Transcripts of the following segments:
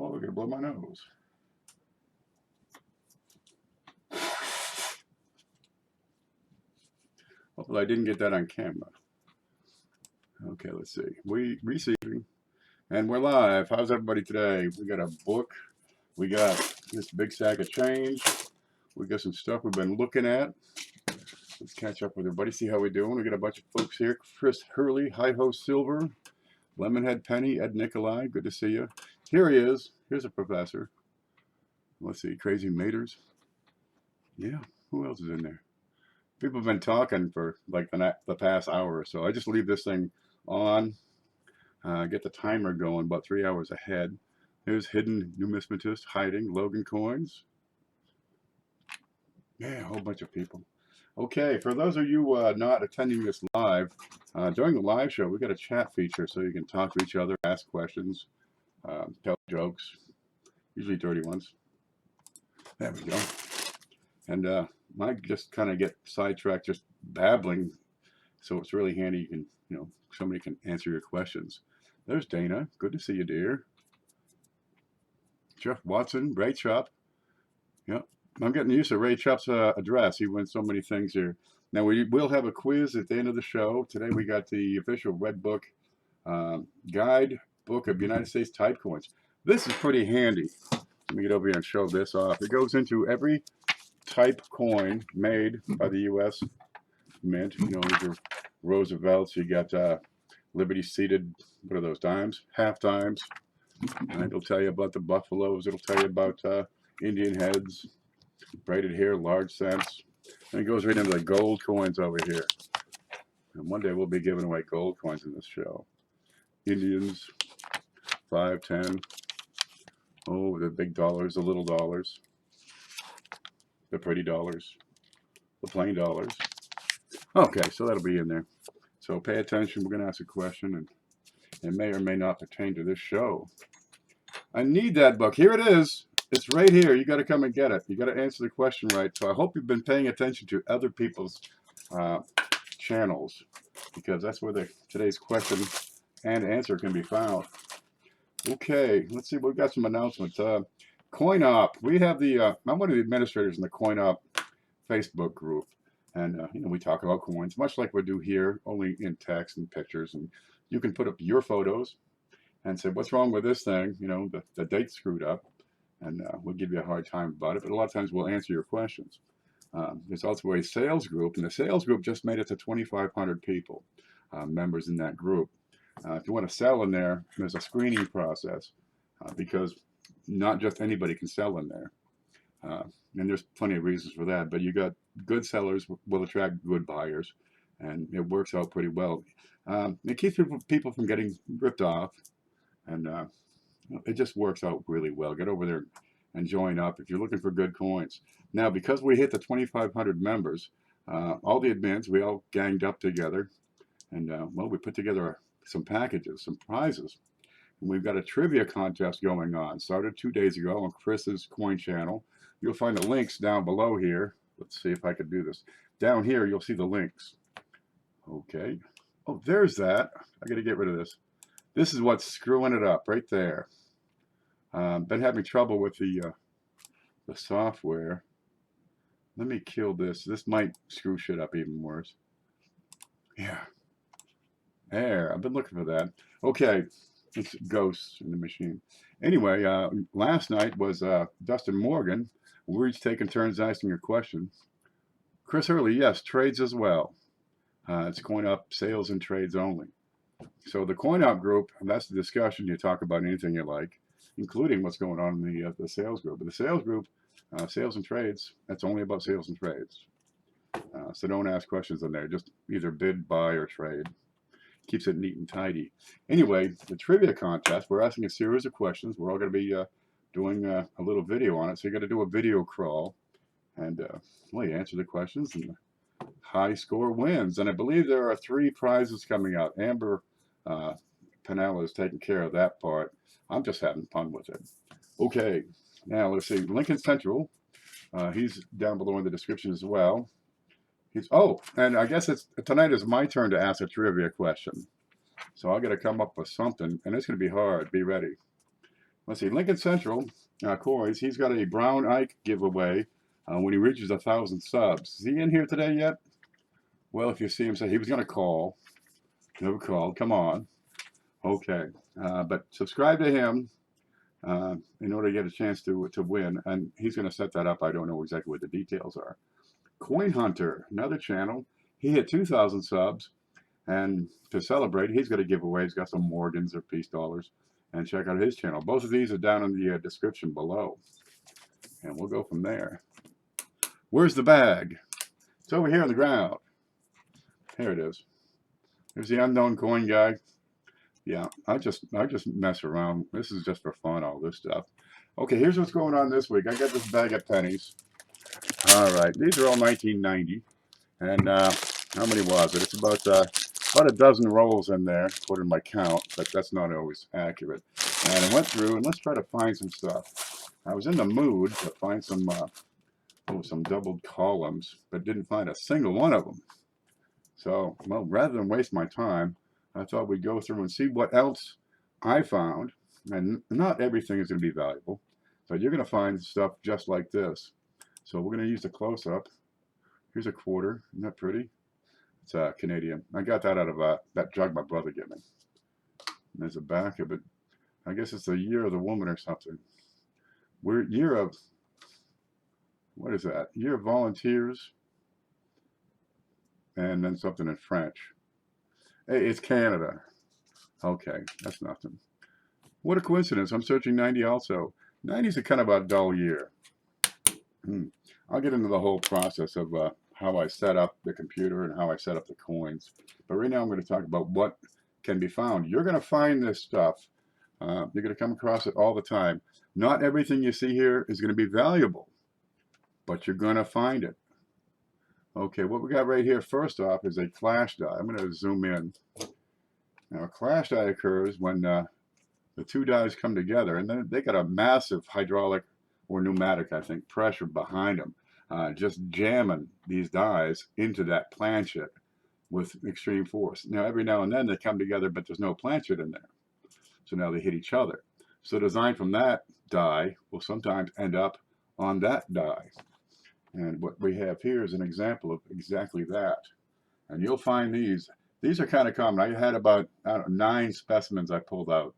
Oh, we're gonna blow my nose. Hopefully I didn't get that on camera. Okay, let's see. We receiving, and we're live. How's everybody today? We got a book. We got this big sack of change. We got some stuff we've been looking at. Let's catch up with everybody. See how we're doing. We got a bunch of folks here. Chris Hurley, Hi Ho Silver, Lemonhead Penny, Ed Nikolai. Good to see you. Here he is. Here's a professor. Let's see. Crazy Maters. Yeah. Who else is in there? People have been talking for like the past hour or so. I just leave this thing on, get the timer going about 3 hours ahead. Here's Hidden Numismatist hiding, Logan Coins. Yeah, a whole bunch of people. Okay, for those of you not attending this live, during the live show, we got a chat feature so you can talk to each other, ask questions, tell jokes, usually dirty ones. There we go. And might just kind of get sidetracked just babbling, so it's really handy. You can, somebody can answer your questions. There's Dana. Good to see you, dear. Jeff Watson, Ray Chop. Yep, I'm getting used to Ray Chop's address. He wins so many things here. Now we will have a quiz at the end of the show. Today we got the official Red Book guide book of United States type coins. This is pretty handy. Let me get over here and show this off. It goes into every type coin made by the U.S. Mint. These are Roosevelts. You got Liberty seated. What are those, dimes? Half dimes. And it'll tell you about the buffaloes. It'll tell you about Indian heads, braided hair, large cents. And it goes right into the gold coins over here. And one day we'll be giving away gold coins in this show. Indians, 5, 10. Oh, the big dollars, the little dollars. The pretty dollars, the plain dollars. Okay, so that'll be in there. So pay attention. We're going to ask a question, and it may or may not pertain to this show. I need that book. Here it is. It's right here. You got to come and get it. You got to answer the question right. So I hope you've been paying attention to other people's channels, because that's where today's question and answer can be found. Okay, let's see. We've got some announcements. Coin Opp. We have I'm one of the administrators in the Coin Opp Facebook group, and we talk about coins, much like we do here, only in text and pictures. And you can put up your photos and say, "What's wrong with this thing?" The date's screwed up, and we'll give you a hard time about it. But a lot of times we'll answer your questions. There's also a sales group, and the sales group just made it to 2,500 people, members in that group. If you want to sell in there, there's a screening process because not just anybody can sell in there. And there's plenty of reasons for that, but you got good sellers will attract good buyers, and it works out pretty well. It keeps people from getting ripped off, and it just works out really well. Get over there and join up if you're looking for good coins. Now, because we hit the 2,500 members, all the admins, we all ganged up together, and we put together some packages, some prizes. And we've got a trivia contest going on. Started 2 days ago on Chris's coin channel. You'll find the links down below here. Let's see if I can do this. Down here, you'll see the links. Okay. Oh, there's that. I got to get rid of this. This is what's screwing it up right there. Been having trouble with the software. Let me kill this. This might screw shit up even worse. Yeah. There. I've been looking for that. Okay. It's ghosts in the machine. Anyway, last night was Dustin Morgan. We're each taking turns asking a question. Chris Hurley, yes, trades as well. It's Coin Opp sales and trades only. So the Coin Opp group, and that's the discussion. You talk about anything you like, including what's going on in the sales group. But the sales group, sales and trades, that's only about sales and trades. So don't ask questions in there. Just either bid, buy, or trade. Keeps it neat and tidy. Anyway, the trivia contest, we're asking a series of questions. We're all going to be doing a little video on it. So you got to do a video crawl, and you answer the questions, and the high score wins. And I believe there are 3 prizes coming out. Amber Panella is taking care of that part. I'm just having fun with it. Okay, now let's see. Lincoln Central, he's down below in the description as well. And I guess tonight is my turn to ask a trivia question. So I got to come up with something, and it's going to be hard. Be ready. let's see, Lincoln Central Coins, he's got a Brown Ike giveaway when he reaches 1,000 subs. Is he in here today yet? Well, if you see him, say he was going to call. Never called. Come on. Okay. But subscribe to him in order to get a chance to win. And he's going to set that up. I don't know exactly what the details are. Coin Hunter, another channel. He hit 2,000 subs. And to celebrate, he's got a giveaway. He's got some Morgans or Peace Dollars. And check out his channel. Both of these are down in the description below. And we'll go from there. Where's the bag? It's over here on the ground. Here it is. There's the unknown coin guy. Yeah, I just mess around. This is just for fun, all this stuff. Okay, here's what's going on this week. I got this bag of pennies. All right, these are all 1990. And how many was it? It's about a dozen rolls in there, according to my count, but that's not always accurate. And I went through, and let's try to find some stuff. I was in the mood to find some doubled columns, but didn't find a single one of them. So, well, rather than waste my time, I thought we'd go through and see what else I found. And not everything is going to be valuable, but you're going to find stuff just like this. So we're going to use the close-up. Here's a quarter. Isn't that pretty? It's Canadian. I got that out of that jug my brother gave me. And there's a back of it. I guess it's the year of the woman or something. Year of, what is that? Year of volunteers. And then something in French. Hey, it's Canada. Okay, that's nothing. What a coincidence. I'm searching 90 also. 90's a kind of a dull year. I'll get into the whole process of how I set up the computer and how I set up the coins. But right now I'm going to talk about what can be found. You're going to find this stuff. You're going to come across it all the time. Not everything you see here is going to be valuable, but you're going to find it. Okay, what we got right here first off is a clash die. I'm going to zoom in. Now, a clash die occurs when the two dies come together, and then they got a massive hydraulic or pneumatic, I think, pressure behind them, just jamming these dies into that planchet with extreme force. Now, every now and then they come together, but there's no planchet in there. So now they hit each other. So design from that die will sometimes end up on that die. And what we have here is an example of exactly that. And you'll find these. These are kind of common. I had about, I don't know, 9 specimens I pulled out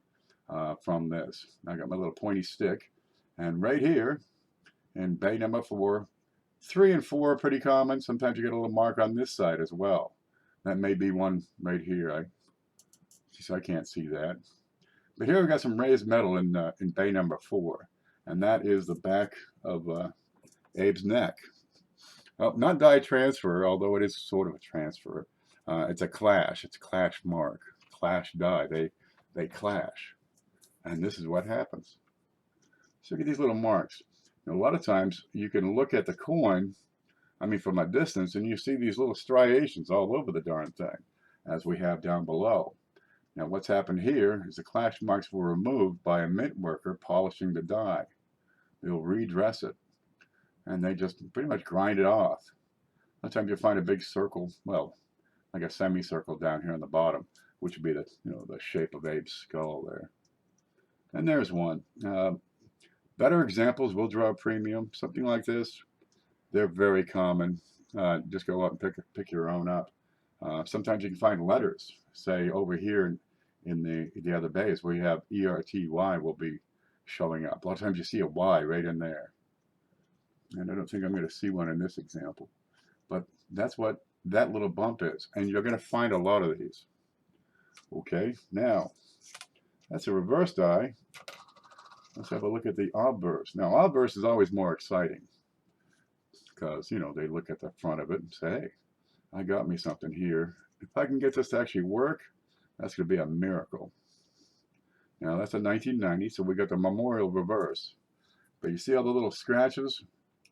from this. I got my little pointy stick. And right here, in bay number 4, 3 and 4 are pretty common. Sometimes you get a little mark on this side as well. That may be one right here. I can't see that. But here we've got some raised metal in bay number 4. And that is the back of Abe's neck. Well, not die transfer, although it is sort of a transfer. It's a clash. It's a clash mark. Clash die. They clash. And this is what happens. So look at these little marks. And a lot of times you can look at the coin, I mean from a distance, and you see these little striations all over the darn thing, as we have down below. Now what's happened here is the clash marks were removed by a mint worker polishing the die. They'll redress it. And they just pretty much grind it off. Sometimes you'll find a big circle, well, like a semicircle down here on the bottom, which would be the shape of Abe's skull there. And there's one. Better examples will draw a premium. Something like this, they're very common. Just go out and pick your own up. Sometimes you can find letters, say over here in the other bays where you have ERTY will be showing up. A lot of times you see a Y right in there. And I don't think I'm going to see one in this example. But that's what that little bump is. And you're going to find a lot of these. Okay, now, that's a reverse die. Let's have a look at the obverse. Now, obverse is always more exciting. Because, they look at the front of it and say, hey, I got me something here. If I can get this to actually work, that's going to be a miracle. Now, that's a 1990, so we got the memorial reverse. But you see all the little scratches?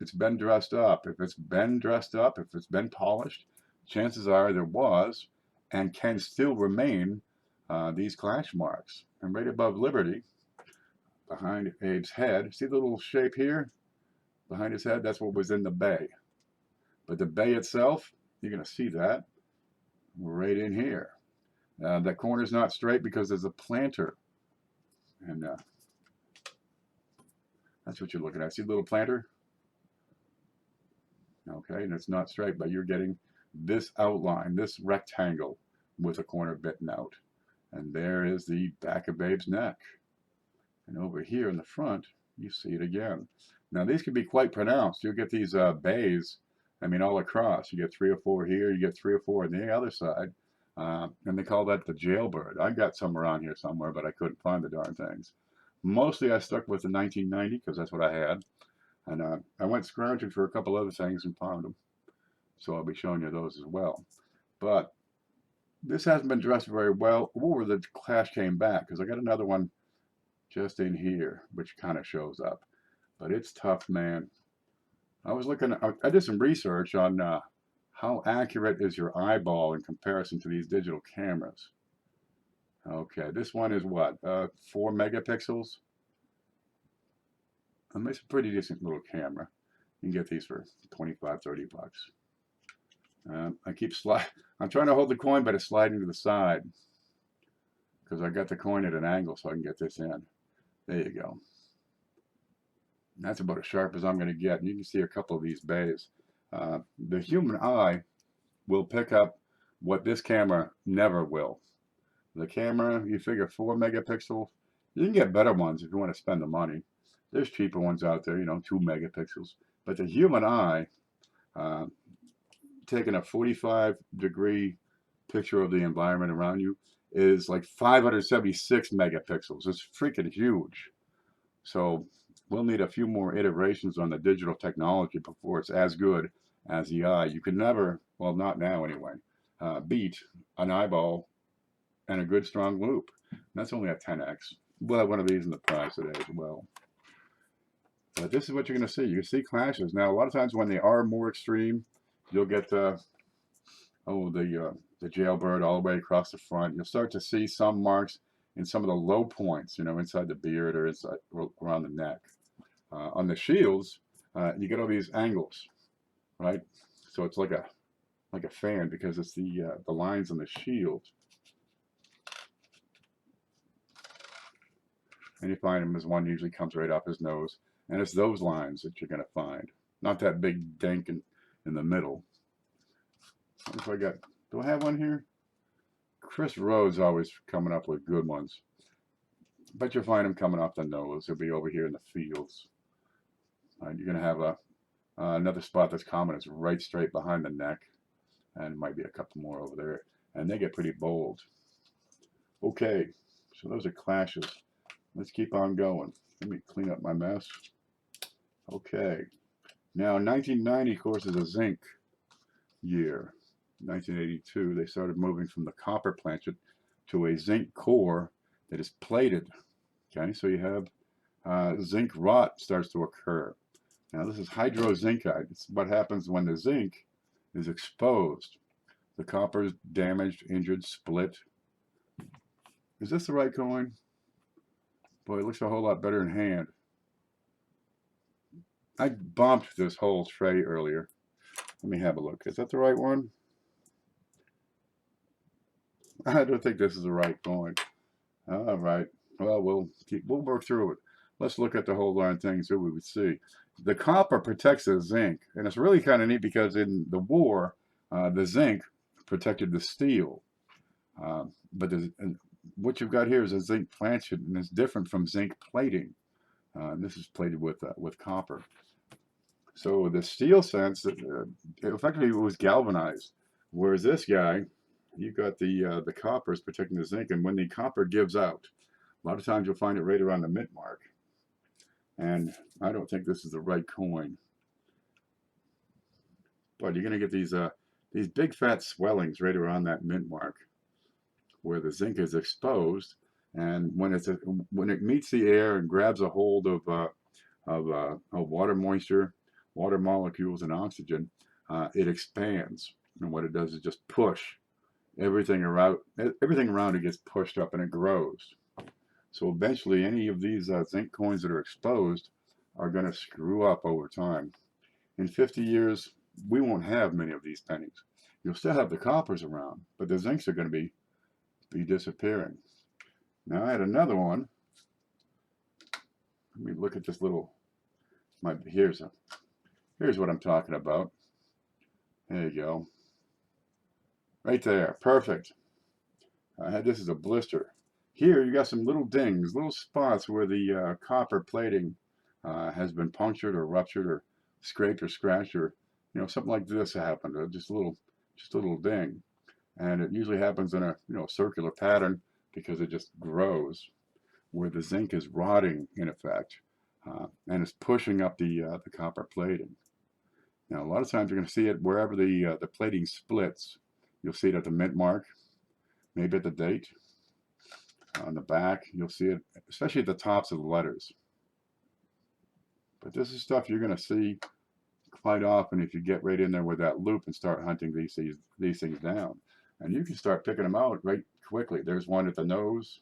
It's been dressed up. If it's been dressed up, if it's been polished, chances are there was and can still remain these clash marks. And right above Liberty, behind Abe's head, see the little shape here? Behind his head, that's what was in the bay. But the bay itself, you're going to see that right in here. That corner's not straight because there's a planter. And That's what you're looking at. See the little planter? Okay, and it's not straight, but you're getting this outline, this rectangle with a corner bitten out. And there is the back of Babe's neck. And over here in the front, you see it again. Now these can be quite pronounced. You'll get these bays, I mean, all across. You get 3 or 4 here, you get 3 or 4 on the other side. And they call that the jailbird. I got some around here somewhere, but I couldn't find the darn things. Mostly I stuck with the 1990 because that's what I had. And I went scrounging for a couple other things and found them. So I'll be showing you those as well. But this hasn't been dressed very well. Or the clash came back because I got another one just in here, which kind of shows up. But it's tough, man. I was looking, I did some research on how accurate is your eyeball in comparison to these digital cameras. Okay, this one is what, 4 megapixels? It's a pretty decent little camera. You can get these for 25, 30 bucks. I'm trying to hold the coin, but it's sliding to the side because I got the coin at an angle so I can get this in. There you go. That's about as sharp as I'm going to get. And you can see a couple of these bays. The human eye will pick up what this camera never will. The camera, you figure 4 megapixels. You can get better ones if you want to spend the money. There's cheaper ones out there, 2 megapixels. But the human eye, taking a 45-degree picture of the environment around you, is like 576 megapixels. It's freaking huge. So we'll need a few more iterations on the digital technology before it's as good as the eye. You can never, well, not now anyway, beat an eyeball and a good strong loop. And that's only a 10x. We'll have one of these in the prize today as well. But this is what you're going to see. You can see clashes. Now, a lot of times when they are more extreme, you'll get the jailbird all the way across the front. You'll start to see some marks in some of the low points, inside the beard or inside around the neck. On the shields, you get all these angles, right? So it's like a fan because it's the lines on the shield. And you find him as one usually comes right off his nose. And it's those lines that you're going to find. Not that big dink in the middle. What if I got, do I have one here? Chris Rhodes always coming up with good ones. But you'll find him coming off the nose. He'll be over here in the fields. You're going to have another spot that's common. It's right straight behind the neck. And might be a couple more over there. And they get pretty bold. Okay, so those are clashes. Let's keep on going. Let me clean up my mess. Okay. Now, 1990, of course, is a zinc year. 1982, they started moving from the copper planchet to a zinc core that is plated. Okay, so you have zinc rot starts to occur. Now, this is hydrozincite. It's what happens when the zinc is exposed. The copper is damaged, injured, split. Is this the right coin? Boy, it looks a whole lot better in hand. I bumped this whole tray earlier. Let me have a look. Is that the right one? I don't think this is the right coin. All right. Well, we'll work through it. Let's look at the whole darn thing so we would see. The copper protects the zinc, and it's really kind of neat because in the war, the zinc protected the steel. But what you've got here is a zinc planchet, and it's different from zinc plating. This is plated with copper. So the steel sense, effectively, it was galvanized. Whereas this guy, you've got the copper is protecting the zinc, and when the copper gives out, a lot of times you'll find it right around the mint mark. And I don't think this is the right coin. But you're going to get these big fat swellings right around that mint mark, where the zinc is exposed, and when it meets the air and grabs a hold of water moisture, water molecules, and oxygen, it expands. And what it does is just push everything around. Everything around it gets pushed up, and it grows. So eventually, any of these zinc coins that are exposed are going to screw up over time. In 50 years, we won't have many of these pennies. You'll still have the coppers around, but the zincs are going to be disappearing. Now I had another one. Let me look at this little Here's what I'm talking about. There you go. Right there. Perfect. This is a blister. Here you got some little dings, little spots where the copper plating has been punctured or ruptured or scraped or scratched, or something like this happened. Just a little ding, and it usually happens in a circular pattern because it just grows where the zinc is rotting in effect, and it's pushing up the copper plating. Now, a lot of times you're going to see it wherever the plating splits. You'll see it at the mint mark, maybe at the date. On the back, you'll see it, especially at the tops of the letters. But this is stuff you're going to see quite often if you get right in there with that loop and start hunting these things down. And you can start picking them out right quickly. There's one at the nose.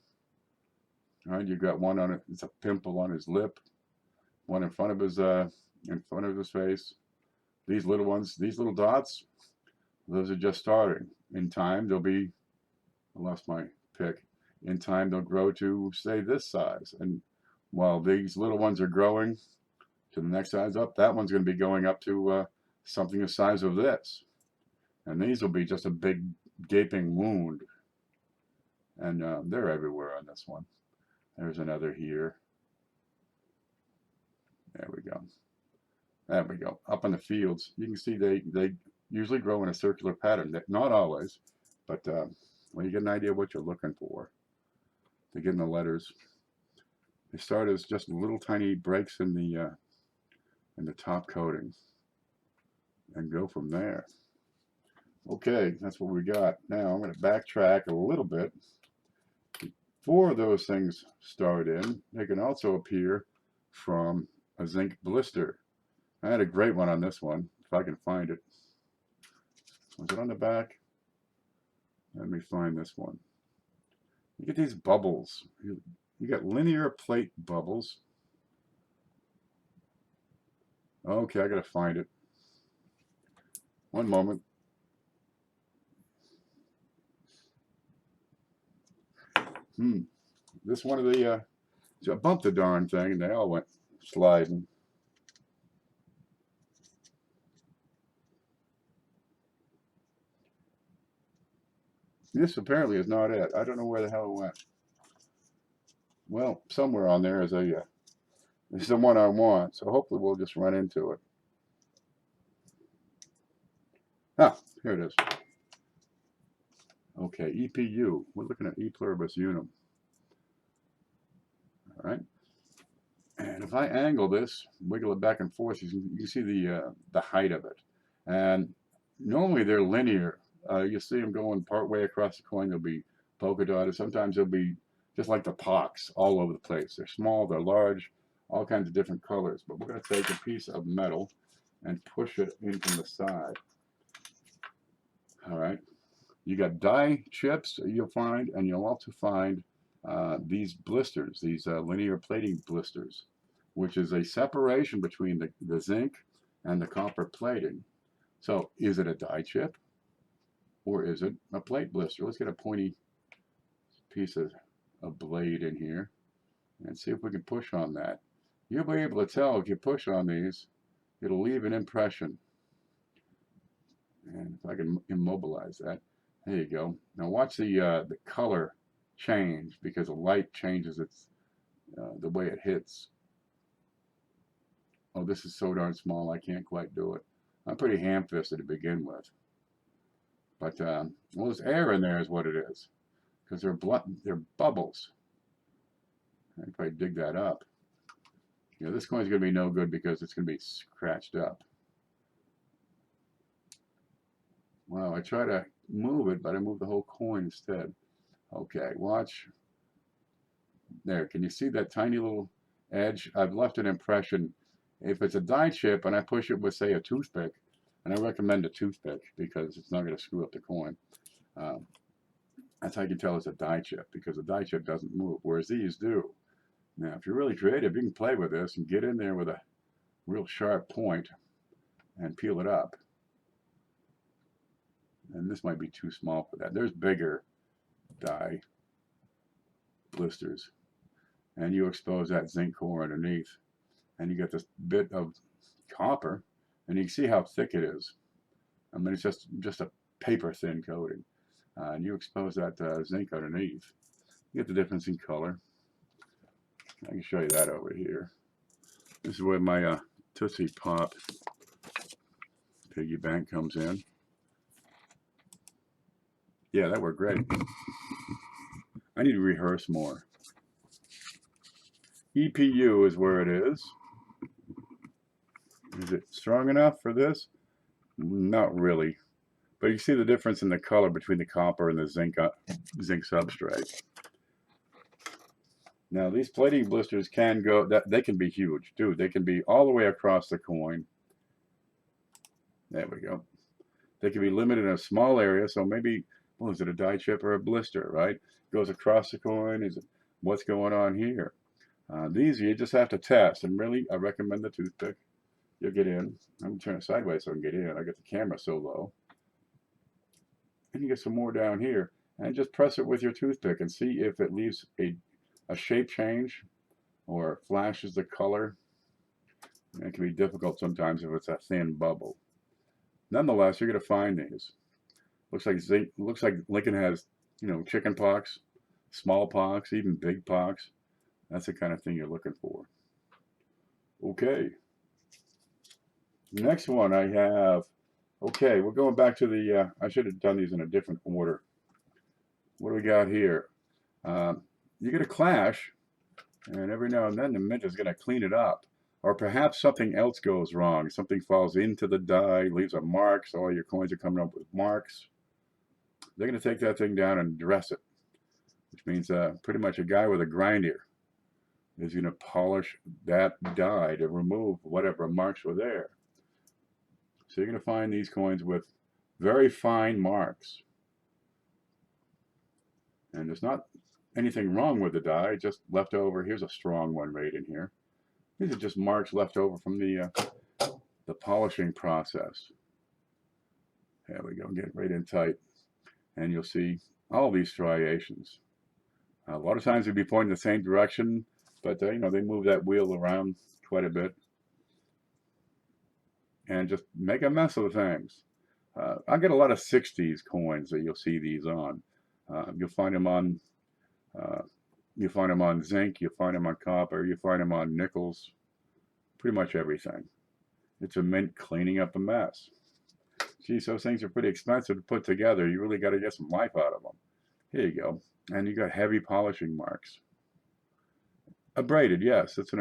All right, you've got one on it. It's a pimple on his lip. One in front of his face. These little ones, these little dots, those are just starting. In time, they'll be, I lost my pick. In time, they'll grow to, say, this size. And while these little ones are growing to the next size up, that one's going to be going up to something the size of this. And these will be just a big gaping wound. And they're everywhere on this one. There's another here. There we go. There we go. Up in the fields, you can see they usually grow in a circular pattern. Not always, but when you get an idea of what you're looking for, they get in the letters. They start as just little tiny breaks in the top coating, and go from there. Okay, that's what we got. Now I'm going to backtrack a little bit. Before those things start in, they can also appear from a zinc blister. I had a great one on this one, if I can find it. Was it on the back? Let me find this one. You get these bubbles. You got linear plate bubbles. Okay, I gotta find it. One moment. This one of the, I bumped the darn thing and they all went sliding. This apparently is not it. I don't know where the hell it went. Well, somewhere on there is is the one I want, so hopefully we'll just run into it. Ah, here it is. Okay, EPU. We're looking at E pluribus unum. All right. And if I angle this, wiggle it back and forth, you can see the height of it. And normally they're linear. You see them going part way across the coin. They'll be polka dotted. Sometimes they'll be just like the pox all over the place. They're small, they're large, all kinds of different colors. But we're going to take a piece of metal and push it in from the side. All right. You got die chips you'll find, and you'll also find these blisters, these linear plating blisters, which is a separation between the zinc and the copper plating. So is it a die chip or is it a plate blister? Let's get a pointy piece of a blade in here and see if we can push on that. You'll be able to tell if you push on these, it'll leave an impression. And if I can immobilize that, there you go. Now watch the color change because the light changes the way it hits. Oh, this is so darn small, I can't quite do it. I'm pretty ham-fisted to begin with. But, well, there's air in there is what it is. Because they're bubbles. I can probably dig that up. This coin's going to be no good because it's going to be scratched up. Wow, I try to move it, but I move the whole coin instead. Okay, watch. There, can you see that tiny little edge? I've left an impression. If it's a die chip and I push it with, say, a toothpick, and I recommend a toothpick because it's not going to screw up the coin. That's how you can tell it's a die chip, because a die chip doesn't move, whereas these do. Now, if you're really creative, you can play with this and get in there with a real sharp point and peel it up. And this might be too small for that. There's bigger die blisters. And you expose that zinc core underneath. and you get this bit of copper, and you can see how thick it is. I mean, it's just a paper thin coating. And you expose that zinc underneath. You get the difference in color. I can show you that over here. This is where my Tootsie Pop piggy bank comes in. Yeah, that worked great. I need to rehearse more. EPU is where it is. Is it strong enough for this? Not really. But you see the difference in the color between the copper and the zinc substrate. Now these plating blisters can go, they can be huge, dude. They can be all the way across the coin. There we go. They can be limited in a small area, so maybe, well, is it a die chip or a blister, right? Goes across the coin, is it, what's going on here? These you just have to test, and really I recommend the toothpick. You'll get in. I'm going to turn it sideways so I can get in. I got the camera so low. And you get some more down here, and just press it with your toothpick and see if it leaves a shape change or flashes the color. And it can be difficult sometimes if it's a thin bubble. Nonetheless, you're going to find these. Looks like Lincoln has, you know, chicken pox, smallpox, even big pox. That's the kind of thing you're looking for. Okay. Next one I have. Okay, we're going back to the. I should have done these in a different order. What do we got here? You get a clash, and every now and then the mint is going to clean it up. Or perhaps something else goes wrong. Something falls into the die, leaves a mark, so all your coins are coming up with marks. They're going to take that thing down and dress it, which means pretty much a guy with a grinder is going to polish that die to remove whatever marks were there. So you're going to find these coins with very fine marks. And there's not anything wrong with the die, just left over. Here's a strong one right in here. These are just marks left over from the polishing process. There we go, get right in tight. And you'll see all these striations. A lot of times they'd be pointing the same direction, but you know, they move that wheel around quite a bit. And just make a mess of the things. I get a lot of 60s coins that you'll see these on. You'll find them on zinc, you'll find them on copper, you'll find them on nickels, pretty much everything. It's a mint cleaning up a mess. Geez, those things are pretty expensive to put together. You really got to get some life out of them. Here you go. And you got heavy polishing marks. Abraded, yes, it's an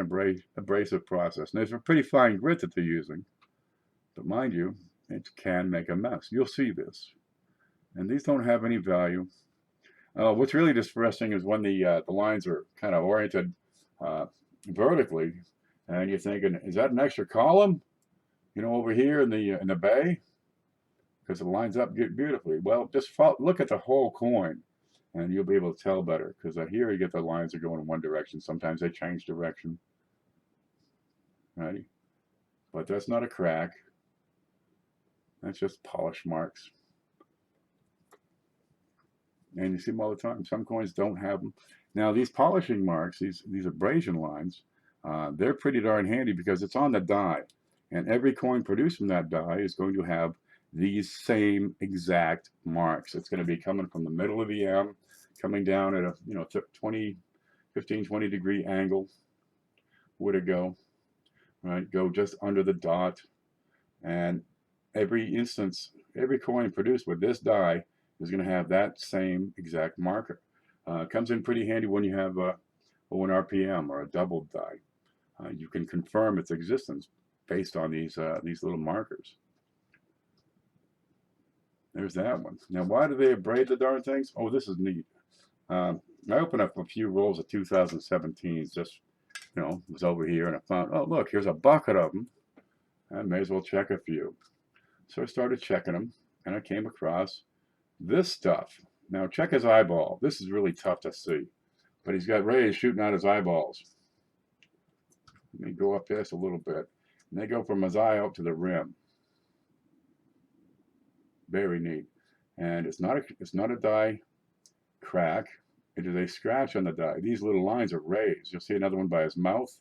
abrasive process. And there's a pretty fine grit that they're using. But mind you, it can make a mess. You'll see this. And these don't have any value. What's really distressing is when the lines are kind of oriented vertically, and you're thinking, is that an extra column? You know, over here in the bay, because it lines up beautifully. Well, just look at the whole coin, and you'll be able to tell better. Because here you get the lines are going in one direction. Sometimes they change direction. Right? But that's not a crack. That's just polish marks. And you see them all the time. Some coins don't have them. Now these polishing marks, these abrasion lines, they're pretty darn handy because it's on the die. And every coin produced from that die is going to have these same exact marks. It's going to be coming from the middle of the M, coming down at a 15, 20 degree angle. Where to go? Right, go just under the dot. And every instance, every coin produced with this die is going to have that same exact marker. Comes in pretty handy when you have a 1 RPM or a double die. You can confirm its existence based on these little markers. There's that one. Now, why do they abrade the darn things? Oh, this is neat. I opened up a few rolls of 2017s. Just, was over here and I found, oh, look, here's a bucket of them. I may as well check a few. So I started checking them, and I came across this stuff. Now, check his eyeball. This is really tough to see, but he's got rays shooting out his eyeballs. Let me go up this a little bit. And they go from his eye up to the rim. Very neat. And it's not a die crack. It is a scratch on the die. These little lines are rays. You'll see another one by his mouth.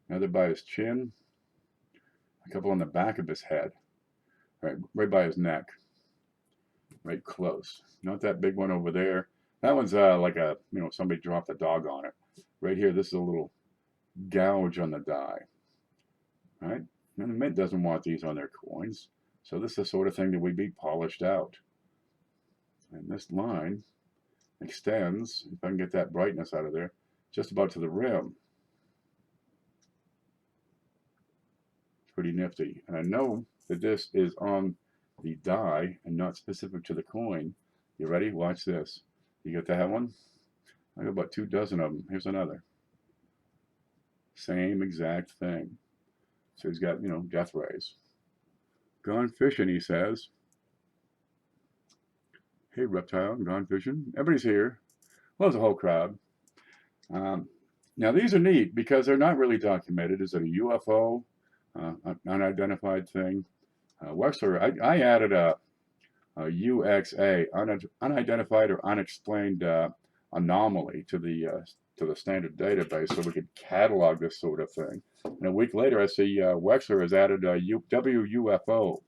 Another by his chin. A couple on the back of his head. Right by his neck. Right close. Not that big one over there. That one's like a, somebody dropped a dog on it. Right here, this is a little gouge on the die. Right? And the mint doesn't want these on their coins. So this is the sort of thing that would be polished out. And this line extends, if I can get that brightness out of there, just about to the rim. Pretty nifty. And I know that this is on the die and not specific to the coin. You ready? Watch this. You got that one? I got about 2 dozen of them. Here's another. Same exact thing. So he's got, death rays. Gone fishing, he says. Hey, reptile, gone fishing. Everybody's here. Well, there's a whole crowd. Now, these are neat because they're not really documented. Is it a UFO? Unidentified thing? Wexler, I added a UXA, unidentified or unexplained anomaly to the standard database so we could catalog this sort of thing. And a week later, I see Wexler has added a WUFO,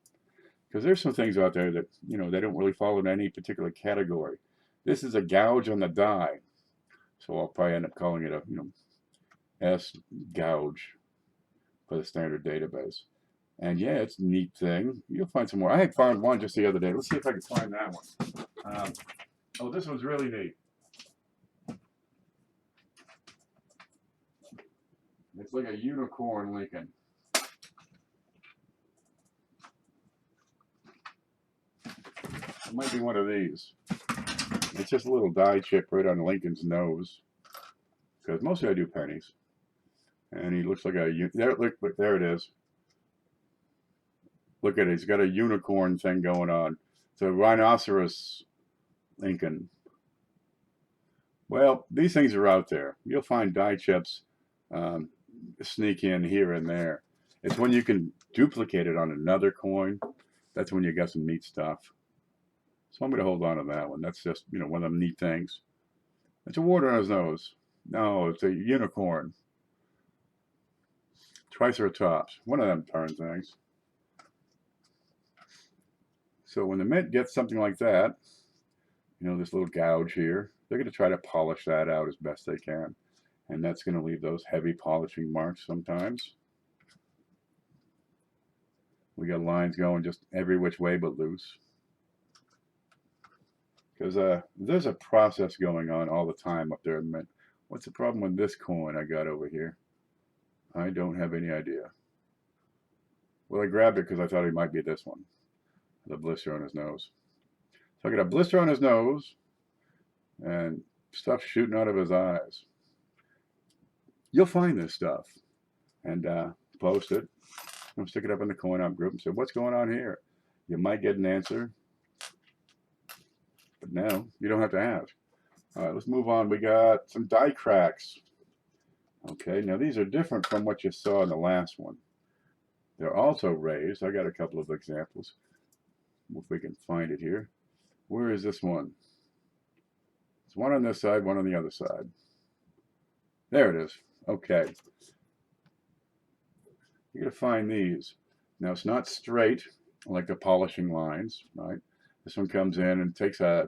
because there's some things out there that, they don't really fall in any particular category. This is a gouge on the die, so I'll probably end up calling it a, S gouge for the standard database. And yeah, it's a neat thing. You'll find some more. I had found one just the other day. Let's see if I can find that one. Oh, this one's really neat. It's like a unicorn Lincoln. It might be one of these. It's just a little die chip right on Lincoln's nose. Because mostly I do pennies. And he looks like a, look, there it is. Look at it, he's got a unicorn thing going on. It's a rhinoceros Lincoln. Well, these things are out there. You'll find die chips sneak in here and there. It's when you can duplicate it on another coin. That's when you got some neat stuff. So I'm going to hold on to that one. That's just, one of them neat things. It's a wart on his nose. No, it's a unicorn. Triceratops. One of them darn things. So when the mint gets something like that, this little gouge here, they're going to try to polish that out as best they can. And that's going to leave those heavy polishing marks sometimes. We got lines going just every which way but loose. Because there's a process going on all the time up there in the mint. What's the problem with this coin I got over here? I don't have any idea. Well, I grabbed it because I thought it might be this one. The blister on his nose. So I got a blister on his nose and stuff shooting out of his eyes. You'll find this stuff and post it. I'll stick it up in the Coin Opp group and say, what's going on here? You might get an answer, but now you don't have to ask. All right, let's move on. We got some die cracks. Okay, now these are different from what you saw in the last one. They're also raised. I got a couple of examples. If we can find it here. Where is this one? It's one on this side, one on the other side. There it is. Okay. You're going to find these. Now it's not straight like the polishing lines, right? This one comes in and takes a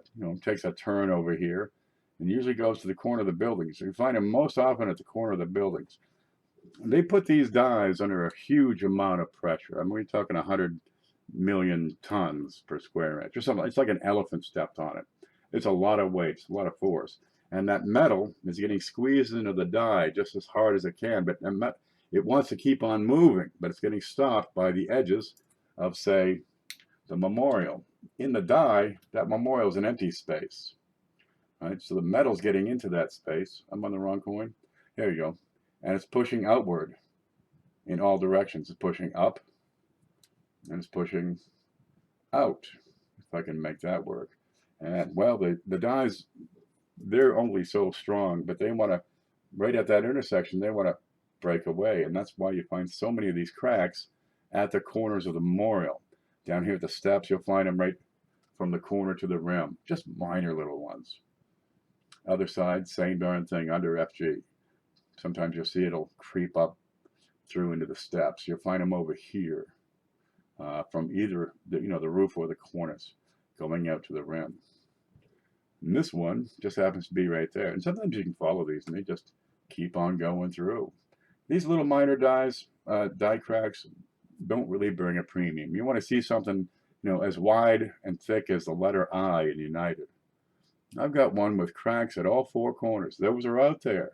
turn over here and usually goes to the corner of the building. So you find them most often at the corner of the buildings. And they put these dies under a huge amount of pressure. I mean, we're talking 100 million tons per square inch or something. It's like an elephant stepped on it. It's a lot of weight, a lot of force. And that metal is getting squeezed into the die just as hard as it can, but it wants to keep on moving, but it's getting stopped by the edges of, say, the memorial. In the die, that memorial is an empty space. Right? So the metal's getting into that space. I'm on the wrong coin. There you go. And it's pushing outward in all directions. It's pushing up and it's pushing out, if I can make that work. And well, the dies, they're only so strong, but they want to, right at that intersection, they want to break away. And that's why you find so many of these cracks at the corners of the memorial. Down here at the steps, you'll find them right from the corner to the rim, just minor little ones. Other side, same darn thing under FG. Sometimes you'll see it'll creep up through into the steps. You'll find them over here from either the roof or the cornice going out to the rim. And this one just happens to be right there. And sometimes you can follow these and they just keep on going through. These little minor dies, die cracks, don't really bring a premium. You want to see something, as wide and thick as the letter I in United. I've got one with cracks at all four corners. Those are out there.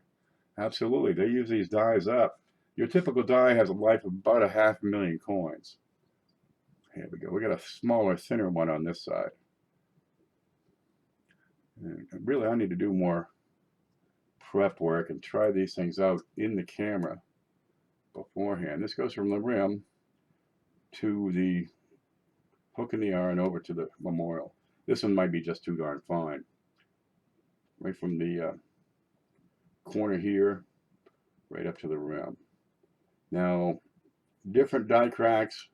Absolutely. They use these dies up. Your typical die has a life of about 500,000 coins. Here we go. We got a smaller, thinner one on this side. And really, I need to do more prep work and try these things out in the camera beforehand. This goes from the rim to the hook in the iron over to the memorial. This one might be just too darn fine. Right from the corner here, right up to the rim. Now, different die cracks,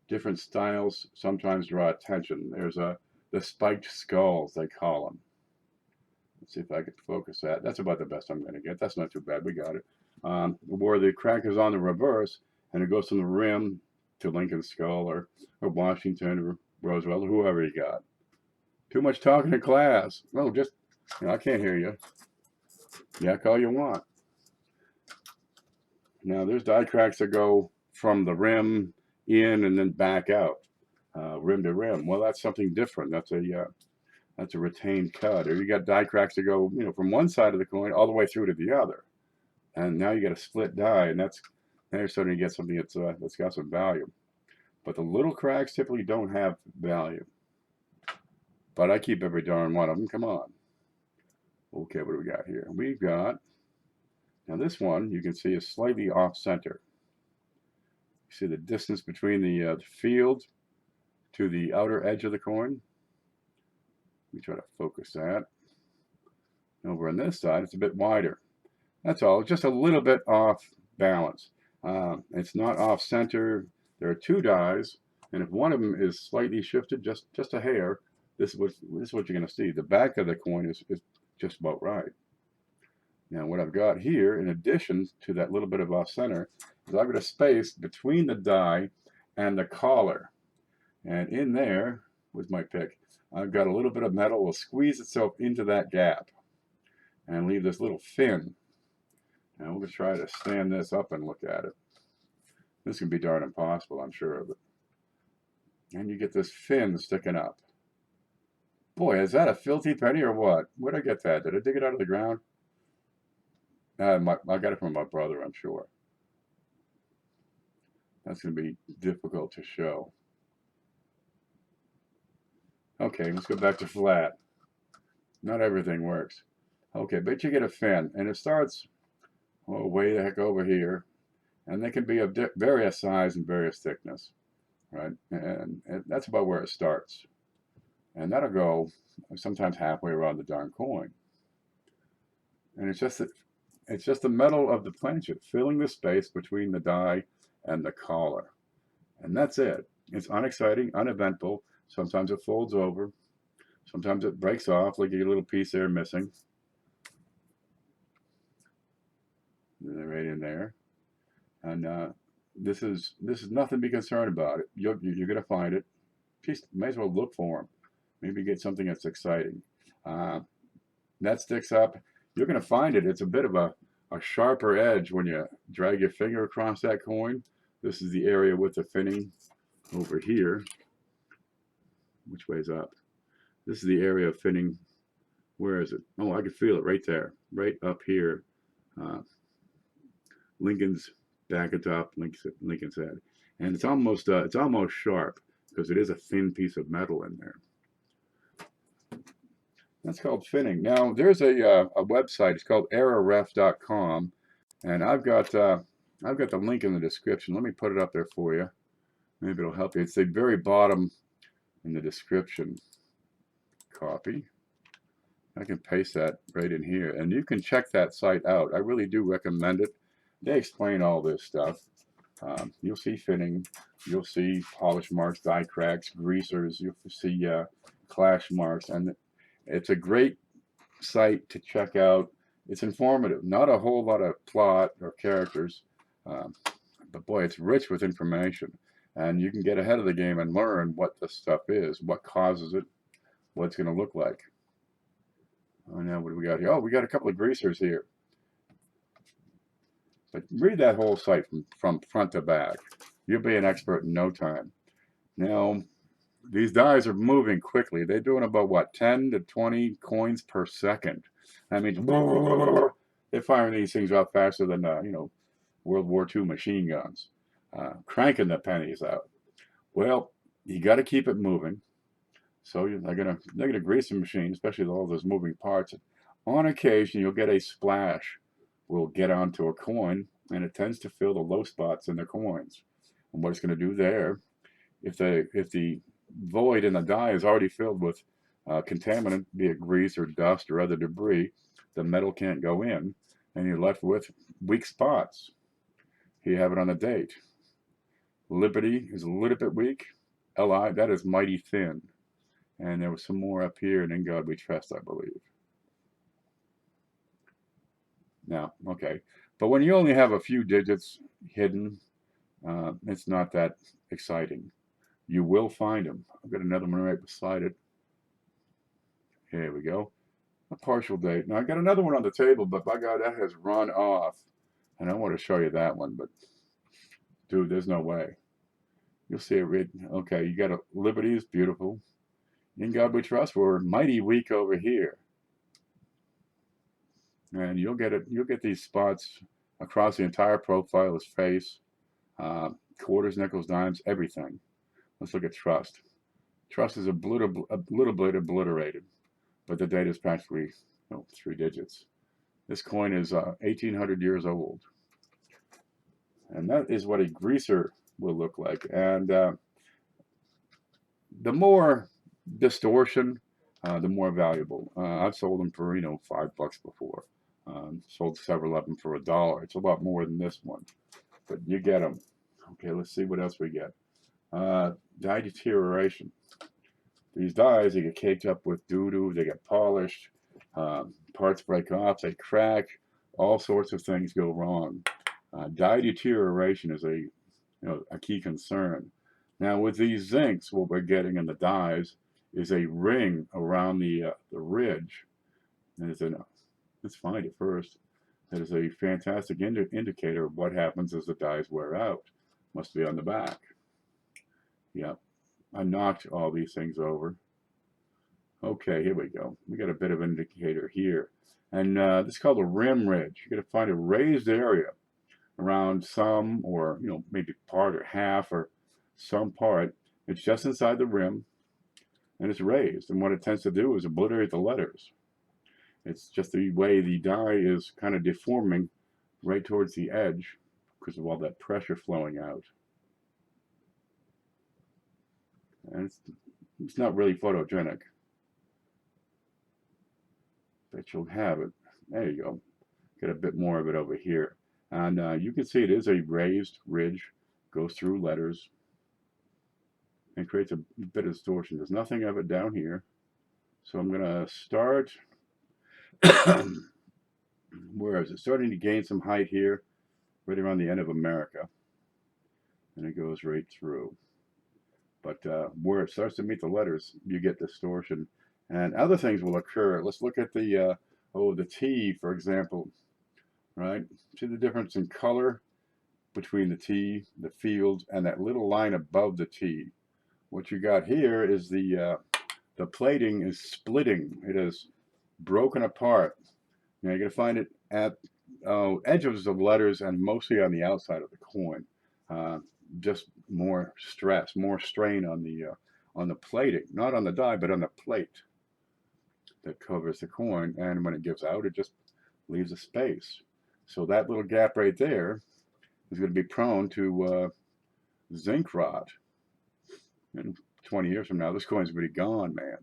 different styles sometimes draw attention. There's the spiked skulls, they call them. Let's see if I can focus that. That's about the best I'm going to get. That's not too bad. We got it. Where the crack is on the reverse, and it goes from the rim to Lincoln's skull or Washington or Roosevelt or whoever you got. Too much talking in class. No, just, I can't hear you. Yeah, call you want. Now, there's die cracks that go from the rim in and then back out, rim to rim. Well, that's something different. That's a retained cut. Or you got die cracks that go, from one side of the coin all the way through to the other. And now you got a split die, and now you're starting to get something that's got some value. But the little cracks typically don't have value. But I keep every darn one of them. Come on. Okay, what do we got here? We've got, now this one you can see is slightly off center. You see the distance between the field to the outer edge of the coin. Let me try to focus that. Over on this side, it's a bit wider. That's all, just a little bit off balance. It's not off center. There are two dies, and if one of them is slightly shifted, just a hair, this is what you're going to see. The back of the coin is just about right. Now, what I've got here, in addition to that little bit of off center, is I've got a space between the die and the collar. And in there, with my pick, I've got a little bit of metal will squeeze itself into that gap and leave this little fin. Now, we're going to try to stand this up and look at it. This can be darn impossible, I'm sure of it. And you get this fin sticking up. Boy, is that a filthy penny or what? Where'd I get that? Did I dig it out of the ground? I got it from my brother, I'm sure. That's going to be difficult to show. Okay, let's go back to flat. Not everything works. Okay, but you get a fin, and it starts way the heck over here. And they can be of various size and various thickness, right? And that's about where it starts. And that'll go sometimes halfway around the darn coin. And it's just the metal of the planchet filling the space between the die and the collar. And that's it. It's unexciting, uneventful. Sometimes it folds over. Sometimes it breaks off, like a little piece there missing. Right in there. And this is nothing to be concerned about. You're going to find it. Just might as well look for them. Maybe get something that's exciting. That sticks up. You're going to find it. It's a bit of a sharper edge when you drag your finger across that coin. This is the area with the finning over here. Which way's up? This is the area of finning. Where is it? Oh, I can feel it right there. Right up here. Lincoln's back at top, Lincoln's head. And it's almost sharp because it is a thin piece of metal in there. That's called finning. Now, there's a website. It's called errorref.com, and I've got the link in the description. Let me put it up there for you. Maybe it'll help you. It's the very bottom in the description. Copy. I can paste that right in here, and you can check that site out. I really do recommend it. They explain all this stuff. You'll see finning, you'll see polish marks, die cracks, greasers, you'll see clash marks, and it's a great site to check out. It's informative, not a whole lot of plot or characters. But boy, it's rich with information. And you can get ahead of the game and learn what this stuff is, what causes it, what it's going to look like. Oh, now what do we got here? Oh, we got a couple of greasers here. But read that whole site from front to back. You'll be an expert in no time. Now, these dies are moving quickly. They're doing about, what, 10 to 20 coins per second. That means they're firing these things out faster than, World War II machine guns, cranking the pennies out. Well, you got to keep it moving. So they're gonna grease the machine, especially with all those moving parts. On occasion, you'll get a splash. Will get onto a coin, and it tends to fill the low spots in the coins. And what it's going to do there, if the void in the die is already filled with contaminant, be it grease or dust or other debris, the metal can't go in, and you're left with weak spots. Here you have it on the date. Liberty is a little bit weak. LI, that is mighty thin. And there was some more up here, and In God We Trust, I believe. Now, okay. But when you only have a few digits hidden, it's not that exciting. You will find them. I've got another one right beside it. Here we go. A partial date. Now, I got another one on the table, but by God, that has run off. And I want to show you that one, but dude, there's no way. You'll see it. Okay, you got a Liberty is beautiful. In God We Trust, we're mighty weak over here. And you'll get these spots across the entire profile, his face, quarters, nickels, dimes, everything. Let's look at Trust. Trust is a little bit obliterated, but the date is practically 3 digits. This coin is 1,800 years old. And that is what a greaser will look like. And the more distortion, the more valuable. I've sold them for, $5 before. Sold several of them for $1. It's a lot more than this one, but you get them. Okay, let's see what else we get. Die deterioration. These dies, they get caked up with doo-doo, they get polished, parts break off, they crack, all sorts of things go wrong. Die deterioration is a key concern. Now with these zincs, what we're getting in the dies is a ring around the ridge. And let's find it first. That is a fantastic indicator of what happens as the dies wear out. Must be on the back. Yep. I knocked all these things over. Okay, here we go. We got a bit of an indicator here. And this is called a rim ridge. You're going to find a raised area around some, or maybe part or half or some part. It's just inside the rim, and it's raised. And what it tends to do is obliterate the letters. It's just the way the die is kind of deforming right towards the edge because of all that pressure flowing out. And it's not really photogenic, but you'll have it. There you go. Get a bit more of it over here. And you can see it is a raised ridge, goes through letters, and creates a bit of distortion. There's nothing of it down here. So I'm going to start. Where is it? Starting to gain some height here, right around the end of America. And it goes right through. But where it starts to meet the letters, you get distortion. And other things will occur. Let's look at the T, for example. Right? See the difference in color between the T, the field, and that little line above the T. What you got here is the plating is splitting. It is broken apart. Now you're going to find it at edges of letters and mostly on the outside of the coin. Just more stress, more strain on the plating, not on the die, but on the plate that covers the coin. And when it gives out, it just leaves a space. So that little gap right there is going to be prone to zinc rot. And 20 years from now, this coin's going to be gone, man.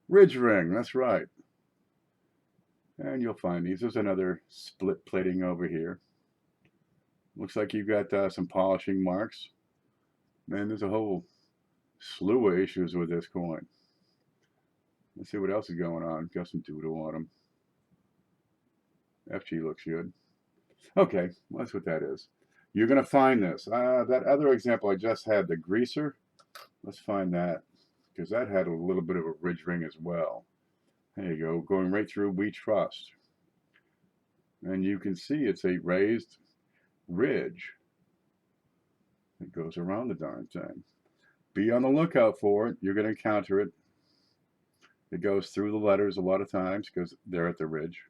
Ridge ring, that's right. And you'll find these. There's another split plating over here. Looks like you've got some polishing marks. Man, there's a whole slew of issues with this coin. Let's see what else is going on. Got some doodle on them. FG looks good. Okay, well, that's what that is. You're going to find this. That other example I just had, the greaser, let's find that, because that had a little bit of a ridge ring as well. There you go, going right through We Trust. And you can see it's a raised ridge. It goes around the darn thing. Be on the lookout for it. You're going to encounter it. It goes through the letters a lot of times because they're at the ridge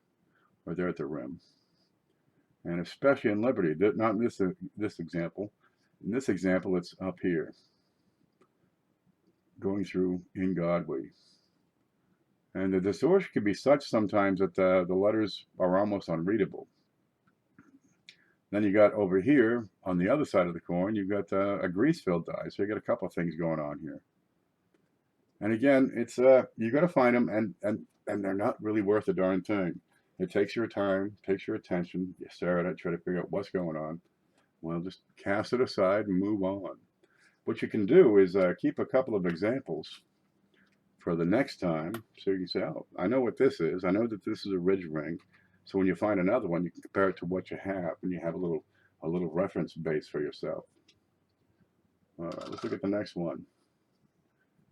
or they're at the rim. And especially in Liberty, not in this example. In this example, it's up here, going through In God We. And the distortion can be such sometimes that the letters are almost unreadable. Then you got over here on the other side of the coin, you've got a grease-filled die. So you got a couple of things going on here. And again, it's you got to find them, and they're not really worth a darn thing. It takes your time, takes your attention. You stare at it, try to figure out what's going on. Well, just cast it aside and move on. What you can do is keep a couple of examples for the next time, so you can say, oh, I know what this is. I know that this is a ridge ring. So when you find another one, you can compare it to what you have, and you have a little reference base for yourself. All right, let's look at the next one.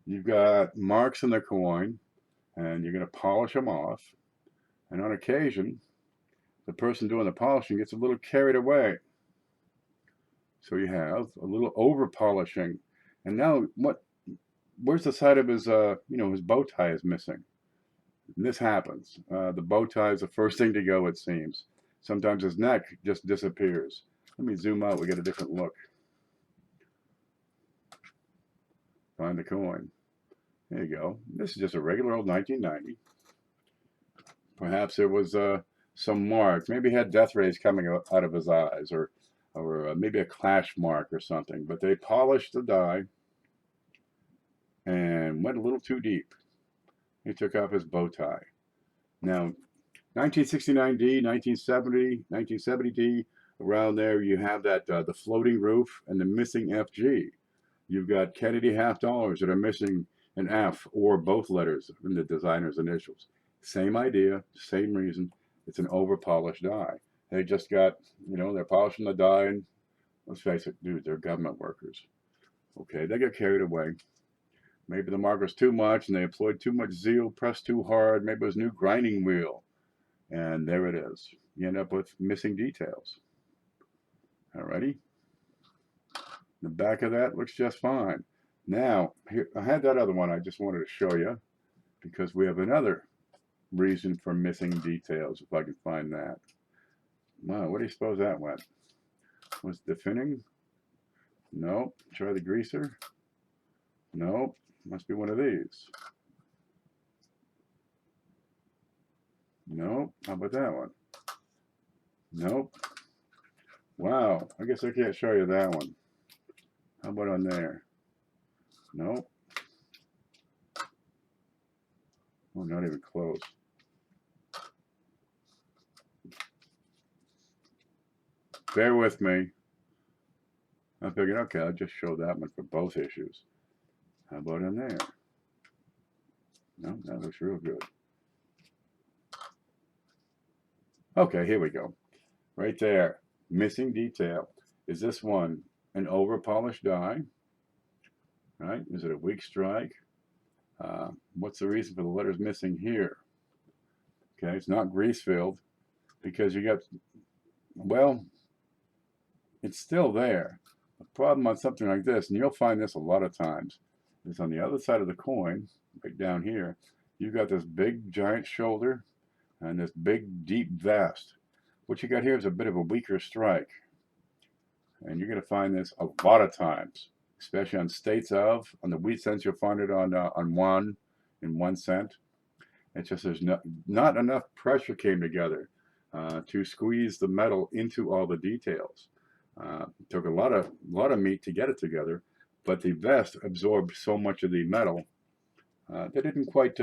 You've got marks in the coin, and you're going to polish them off. And on occasion, the person doing the polishing gets a little carried away. So you have a little over polishing. And now where's the side of his, his bow tie is missing. And this happens. The bow tie is the first thing to go, it seems. Sometimes his neck just disappears. Let me zoom out, we get a different look. Find the coin. There you go. This is just a regular old 1990. Perhaps there was some mark. Maybe he had death rays coming out of his eyes, or maybe a clash mark or something. But they polished the die and went a little too deep. He took off his bow tie. Now, 1969D, 1970, 1970D, around there you have that the floating roof and the missing FG. You've got Kennedy half dollars that are missing an F or both letters in the designer's initials. Same idea, same reason. It's an over-polished die. They just got, they're polishing the die, and let's face it, dude, they're government workers. Okay, they get carried away. Maybe the marker's too much, and they employed too much zeal, pressed too hard. Maybe it was a new grinding wheel. And there it is. You end up with missing details. Alrighty. The back of that looks just fine. Now, here, I had that other one I just wanted to show you because we have another reason for missing details, if I can find that. Wow, what do you suppose that went? Was it the finning? Nope. Try the greaser? Nope. Must be one of these. Nope. How about that one? Nope. Wow. I guess I can't show you that one. How about on there? Nope. Oh, not even close. Bear with me. I figured, okay, I'll just show that one for both issues. How about on there? No, that looks real good. Okay, here we go. Right there. Missing detail. Is this one an over-polished die? Right? Is it a weak strike? What's the reason for the letters missing here? Okay, it's not grease-filled because you got, well, it's still there. The problem on something like this, and you'll find this a lot of times, is on the other side of the coin, right down here, you've got this big giant shoulder and this big deep vest. What you got here is a bit of a weaker strike. And you're going to find this a lot of times, especially on states of. On the wheat cents, you'll find it on 1 in 1 cent. It's just there's not enough pressure came together to squeeze the metal into all the details. It took a lot of meat to get it together, but the vest absorbed so much of the metal they didn't quite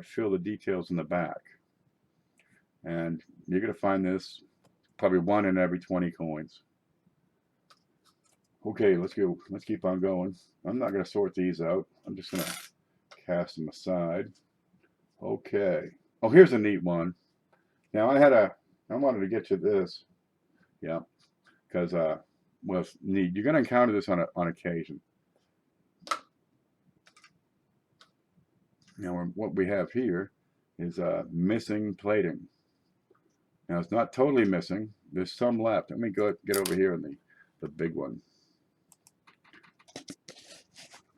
fill the details in the back. And you're going to find this probably 1 in every 20 coins. Okay, let's go. Let's keep on going. I'm not going to sort these out. I'm just going to cast them aside. Okay. Oh, here's a neat one. Now I wanted to get you this. Yeah, because was neat. You're going to encounter this on occasion. Now, what we have here is missing plating. Now, it's not totally missing. There's some left. Let me go get over here in the big one.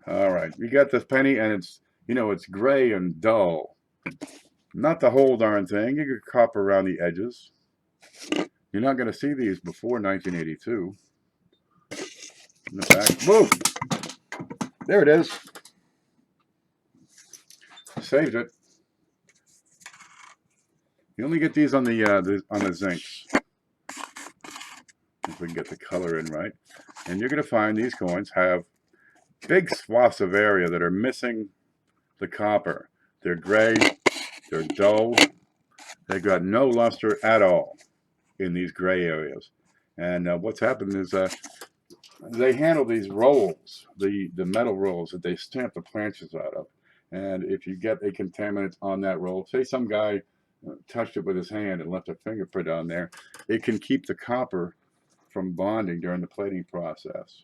All right, we got this penny, and it's, you know, it's gray and dull. Not the whole darn thing. You could copper around the edges. You're not going to see these before 1982. In the back. Whoa! There it is. Saved it. You only get these on the zincs. If we can get the color in right. And you're going to find these coins have big swaths of area that are missing the copper. They're gray. They're dull. They've got no luster at all in these gray areas. And what's happened is they handle these rolls, the metal rolls that they stamp the planches out of. And if you get a contaminant on that roll, say some guy touched it with his hand and left a fingerprint on there, it can keep the copper from bonding during the plating process.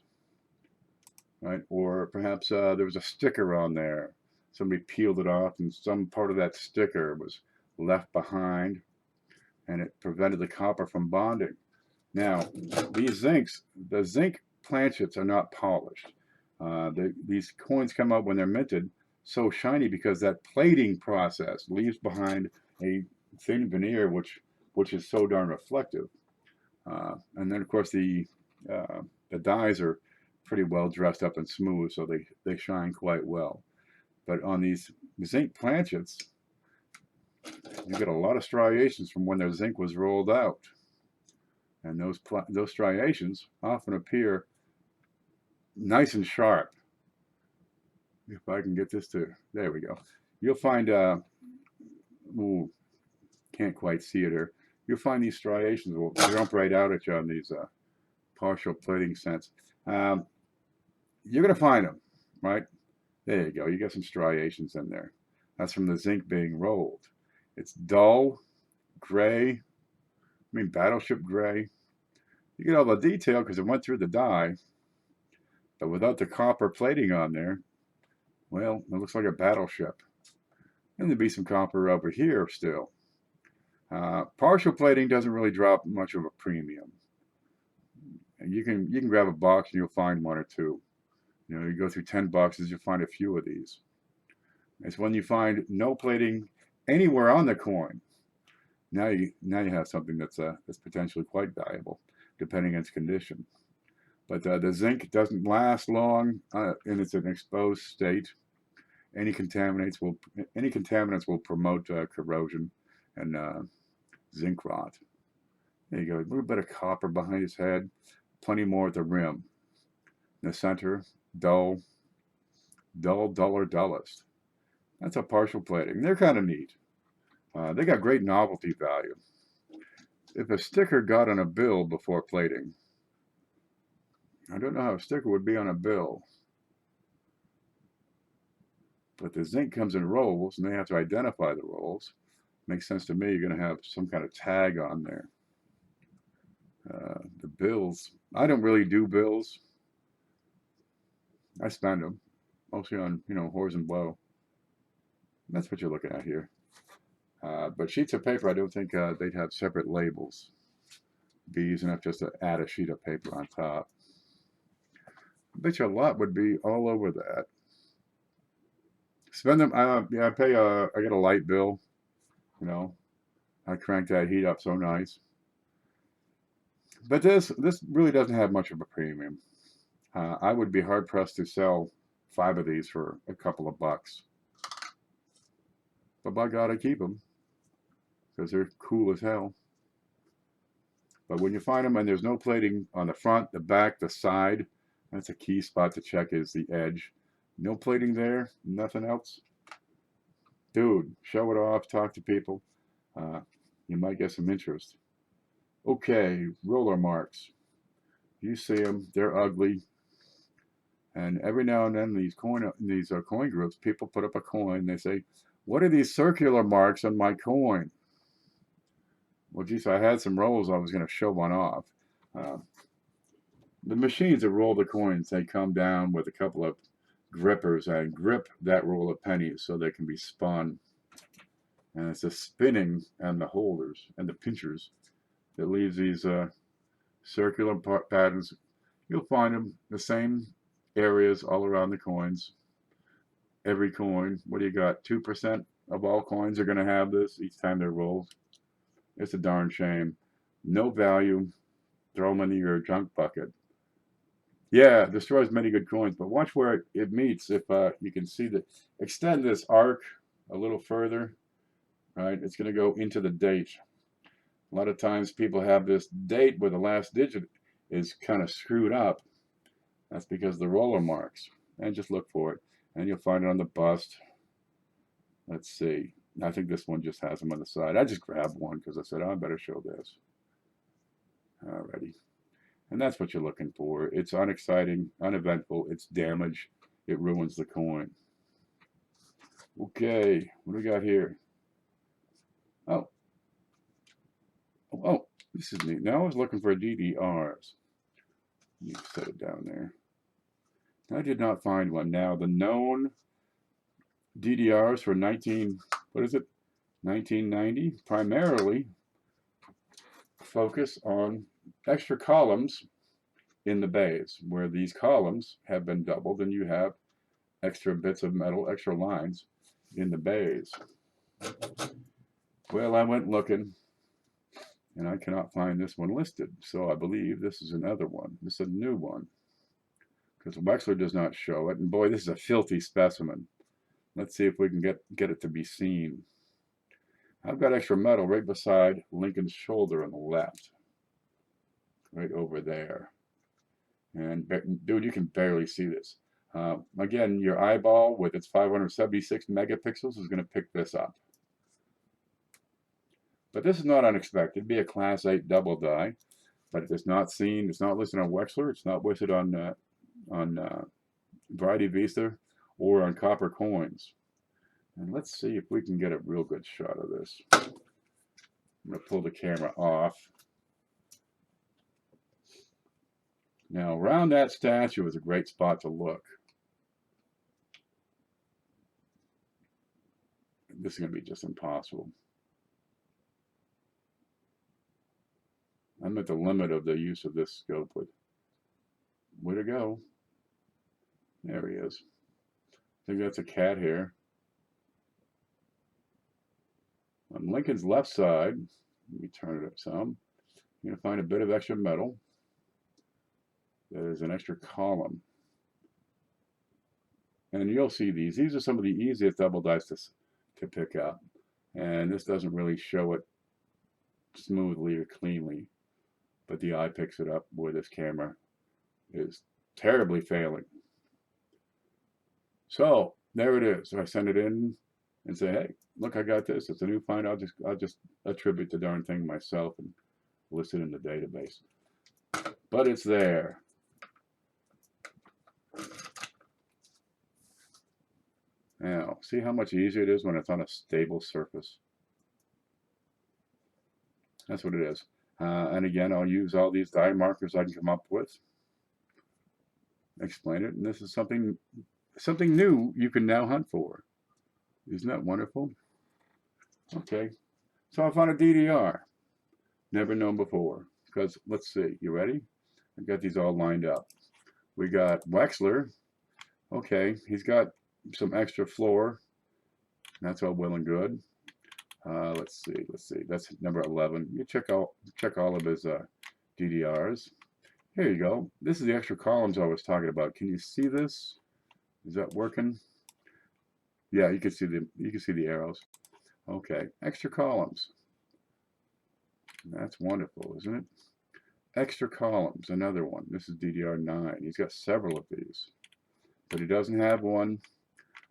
Right? Or perhaps there was a sticker on there. Somebody peeled it off and some part of that sticker was left behind and it prevented the copper from bonding. Now, these zincs, the zinc planchets are not polished. These coins come out when they're minted so shiny because that plating process leaves behind a thin veneer which is so darn reflective. And then of course the dies are pretty well dressed up and smooth, so they shine quite well. But on these zinc planchets, you get a lot of striations from when their zinc was rolled out. And those striations often appear nice and sharp. If I can get this to, there we go. You'll find, ooh, can't quite see it here. You'll find these striations will jump right out at you on these partial plating sets. You're going to find them, right? There you go. You got some striations in there. That's from the zinc being rolled. It's dull, gray, battleship gray. You get all the detail because it went through the die, but without the copper plating on there, well, it looks like a battleship. And there'd be some copper over here still. Partial plating doesn't really drop much of a premium. And you can grab a box and you'll find one or two. You know, you go through 10 boxes, you'll find a few of these. It's when you find no plating anywhere on the coin. Now you have something that's potentially quite valuable, depending on its condition. But the zinc doesn't last long in its an exposed state. Any contaminants will promote corrosion and zinc rot. There you go. A little bit of copper behind his head. Plenty more at the rim. In the center, dull, duller, dullest. That's a partial plating. They're kind of neat. They got great novelty value. If a sticker got on a bill before plating, I don't know how a sticker would be on a bill. But the zinc comes in rolls, and they have to identify the rolls. Makes sense to me. You're going to have some kind of tag on there. The bills, I don't really do bills. I spend them mostly on, whores and blow. That's what you're looking at here. But sheets of paper, I don't think they'd have separate labels. Be easy enough just to add a sheet of paper on top. I bet you a lot would be all over that. Spend them. I pay. I get a light bill. I crank that heat up so nice. But this really doesn't have much of a premium. I would be hard pressed to sell 5 of these for a couple of bucks. But by God, I keep them because they're cool as hell. But when you find them and there's no plating on the front, the back, the side, that's a key spot to check is the edge. No plating there, nothing else. Dude, show it off, talk to people. You might get some interest. Okay, roller marks. You see them, they're ugly. And every now and then these coin groups, people put up a coin, they say, what are these circular marks on my coin? Well, geez, I had some rolls, I was going to show one off. the machines that roll the coins, they come down with a couple of grippers and grip that roll of pennies so they can be spun. And it's the spinning and the holders and the pinchers that leaves these circular patterns. You'll find them the same areas all around the coins. Every coin, what do you got? 2% of all coins are going to have this each time they're rolled. It's a darn shame. No value. Throw them into your junk bucket. Yeah, destroys many good coins, but watch where it meets. If you can see that, extend this arc a little further, right? It's going to go into the date. A lot of times people have this date where the last digit is kind of screwed up. That's because of the roller marks. And just look for it. And you'll find it on the bust. Let's see. I think this one just has them on the side. I just grabbed one because I said, oh, I better show this. Alrighty. And that's what you're looking for. It's unexciting, uneventful. It's damage. It ruins the coin. Okay. What do we got here? Oh. Oh, this is neat. Now I was looking for DDRs. You set it down there. I did not find one. Now the known DDRs for 1990 primarily focus on extra columns in the bays, where these columns have been doubled and you have extra bits of metal, extra lines in the bays. Well, I went looking and I cannot find this one listed, so I believe this is another one. This is a new one because Wexler does not show it, and boy, this is a filthy specimen. Let's see if we can get it to be seen. I've got extra metal right beside Lincoln's shoulder on the left, right over there. And dude, you can barely see this. Again, your eyeball with its 576 megapixels is going to pick this up. But this is not unexpected. It'd be a Class 8 double die, but if it's not seen, it's not listed on Wexler, it's not listed on Variety Vista or on copper coins. And let's see if we can get a real good shot of this. I'm going to pull the camera off. Now, around that statue is a great spot to look. This is going to be just impossible. I'm at the limit of the use of this scope, but where to go? There he is. I think that's a cat hair. On Lincoln's left side, let me turn it up some, you're going to find a bit of extra metal. That is an extra column. And you'll see these. These are some of the easiest double dice to pick up. And this doesn't really show it smoothly or cleanly. But the eye picks it up where this camera is terribly failing. So there it is. So I send it in and say, hey, look, I got this. It's a new find. I'll just attribute the darn thing myself and list it in the database. But it's there. Now, see how much easier it is when it's on a stable surface? That's what it is. And again, I'll use all these die markers I can come up with. Explain it. And this is something new you can now hunt for. Isn't that wonderful? Okay. So I found a DDR. Never known before. Because, let's see. You ready? I've got these all lined up. We got Wexler. Okay. He's got some extra floor. That's all well and good. Let's see. That's number 11. You check all of his DDRs. Here you go. This is the extra columns I was talking about. Can you see this? Is that working? Yeah, you can see the arrows. Okay, extra columns. That's wonderful, isn't it? Extra columns, another one. This is DDR9. He's got several of these, but he doesn't have one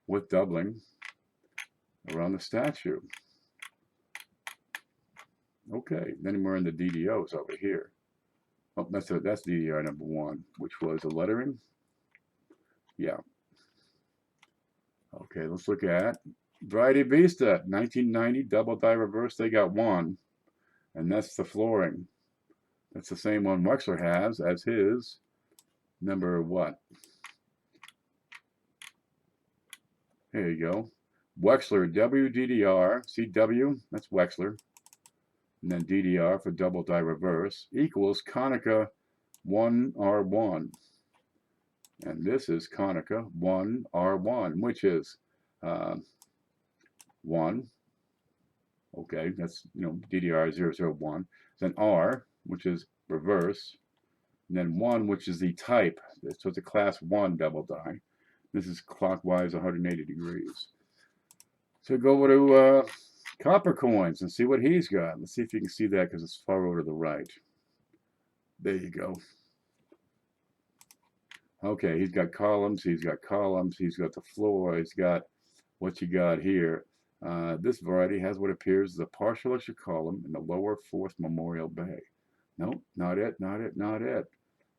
with doubling around the statue. Okay, then we're in the DDOs over here. Oh, that's DDR number 1, which was the lettering. Yeah. Okay, let's look at Variety Vista, 1990 double die reverse. They got one, and that's the flooring. That's the same one Wexler has as his number what? There you go. Wexler, WDDR, see W, that's Wexler, and then DDR for double die reverse, equals Konica 1R1. And this is Konica 1R1, which is 1. Okay, that's, DDR 001. Then R, which is reverse, and then 1, which is the type. So it's a class 1 double die. This is clockwise 180 degrees. So go over to Copper Coins and see what he's got. Let's see if you can see that because it's far over to the right. There you go. Okay, he's got columns, he's got the floor, he's got what you got here. This variety has what appears as a partial extra column in the lower fourth memorial bay. Nope, not it.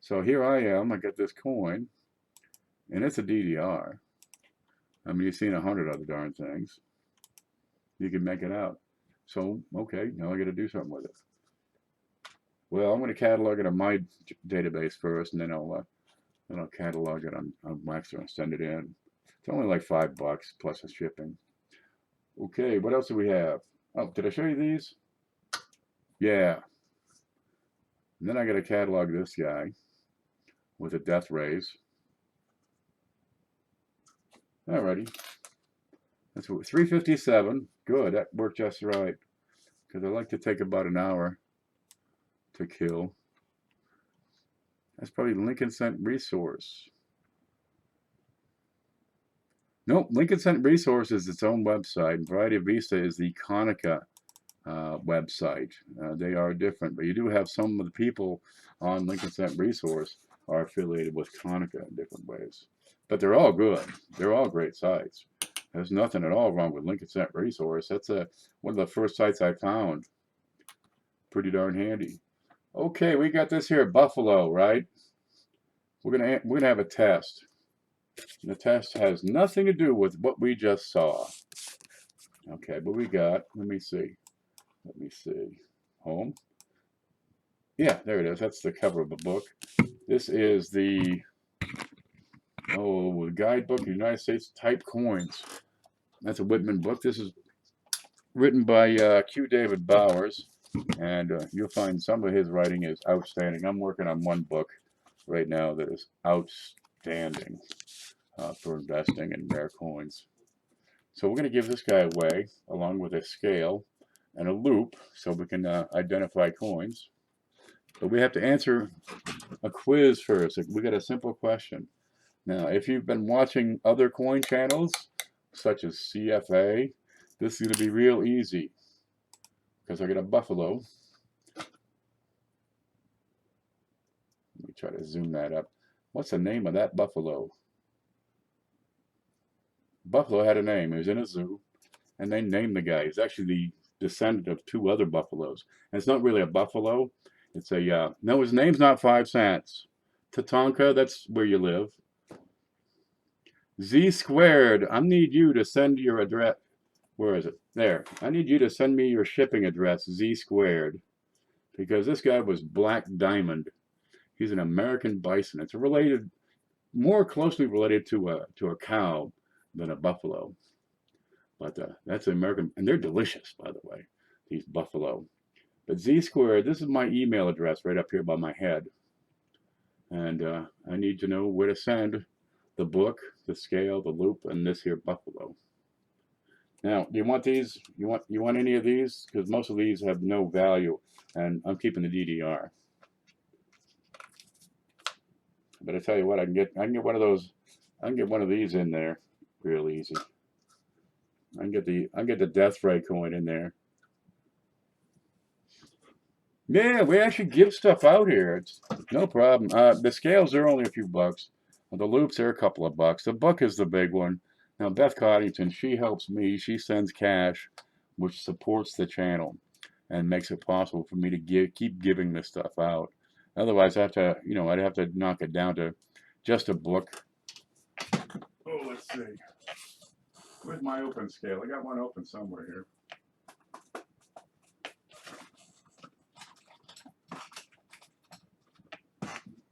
So here I am, I got this coin, and it's a DDR. I mean, you've seen 100 other darn things. You can make it out. So, okay, now I got to do something with it. Well, I'm going to catalog it on my database first, and then I'll catalog it on Wexler and send it in. It's only like $5 plus the shipping. Okay, what else do we have? Oh, did I show you these? Yeah. And then I got to catalog this guy with a death raise. Alrighty. That's 357. Good, that worked just right. Because I like to take about an hour to kill. That's probably Lincoln Cent Resource. Nope, Lincoln Cent Resource is its own website. Variety Vista is the Konica website. They are different, but you do have some of the people on Lincoln Cent Resource are affiliated with Konica in different ways. But they're all good. They're all great sites. There's nothing at all wrong with Lincoln Cent Resource. That's one of the first sites I found. Pretty darn handy. Okay, we got this here, Buffalo, right? We're gonna have a test. The test has nothing to do with what we just saw. Okay, but we got, let me see. Home. Yeah, there it is. That's the cover of the book. This is the guidebook of United States type coins. That's a Whitman book. This is written by Q. David Bowers, and you'll find some of his writing is outstanding. I'm working on one book right now that is outstanding for investing in rare coins. So we're going to give this guy away along with a scale and a loop so we can identify coins. But we have to answer a quiz first. We got a simple question. Now, if you've been watching other coin channels, such as CFA, this is going to be real easy. Because I got a buffalo. Let me try to zoom that up. What's the name of that buffalo? Buffalo had a name. He was in a zoo. And they named the guy. He's actually the descendant of 2 other buffaloes. And it's not really a buffalo. It's a, no, his name's not 5 cents. Tatanka, that's where you live. Z squared, I need you to send your address. Where is it? There. I need you to send me your shipping address, Z squared. Because this guy was Black Diamond. He's an American bison. It's related, more closely related to a cow than a buffalo. But that's an American, and they're delicious, by the way, these buffalo. But Z squared, this is my email address right up here by my head. And I need to know where to send the book, the scale, the loop, and this here buffalo. Now, do you want these? You want any of these? Because most of these have no value, and I'm keeping the DDR. But I tell you what, I can get one of those. I can get one of these in there, real easy. I can get the Death Ray coin in there. Yeah, we actually give stuff out here. It's no problem. The scales are only a few bucks. The loops are a couple of bucks. The book is the big one. Now, Beth Coddington, she helps me. She sends cash, which supports the channel and makes it possible for me to keep giving this stuff out. Otherwise, I have to, I'd have to knock it down to just a book. Oh, let's see. Where's my open scale? I got one open somewhere here.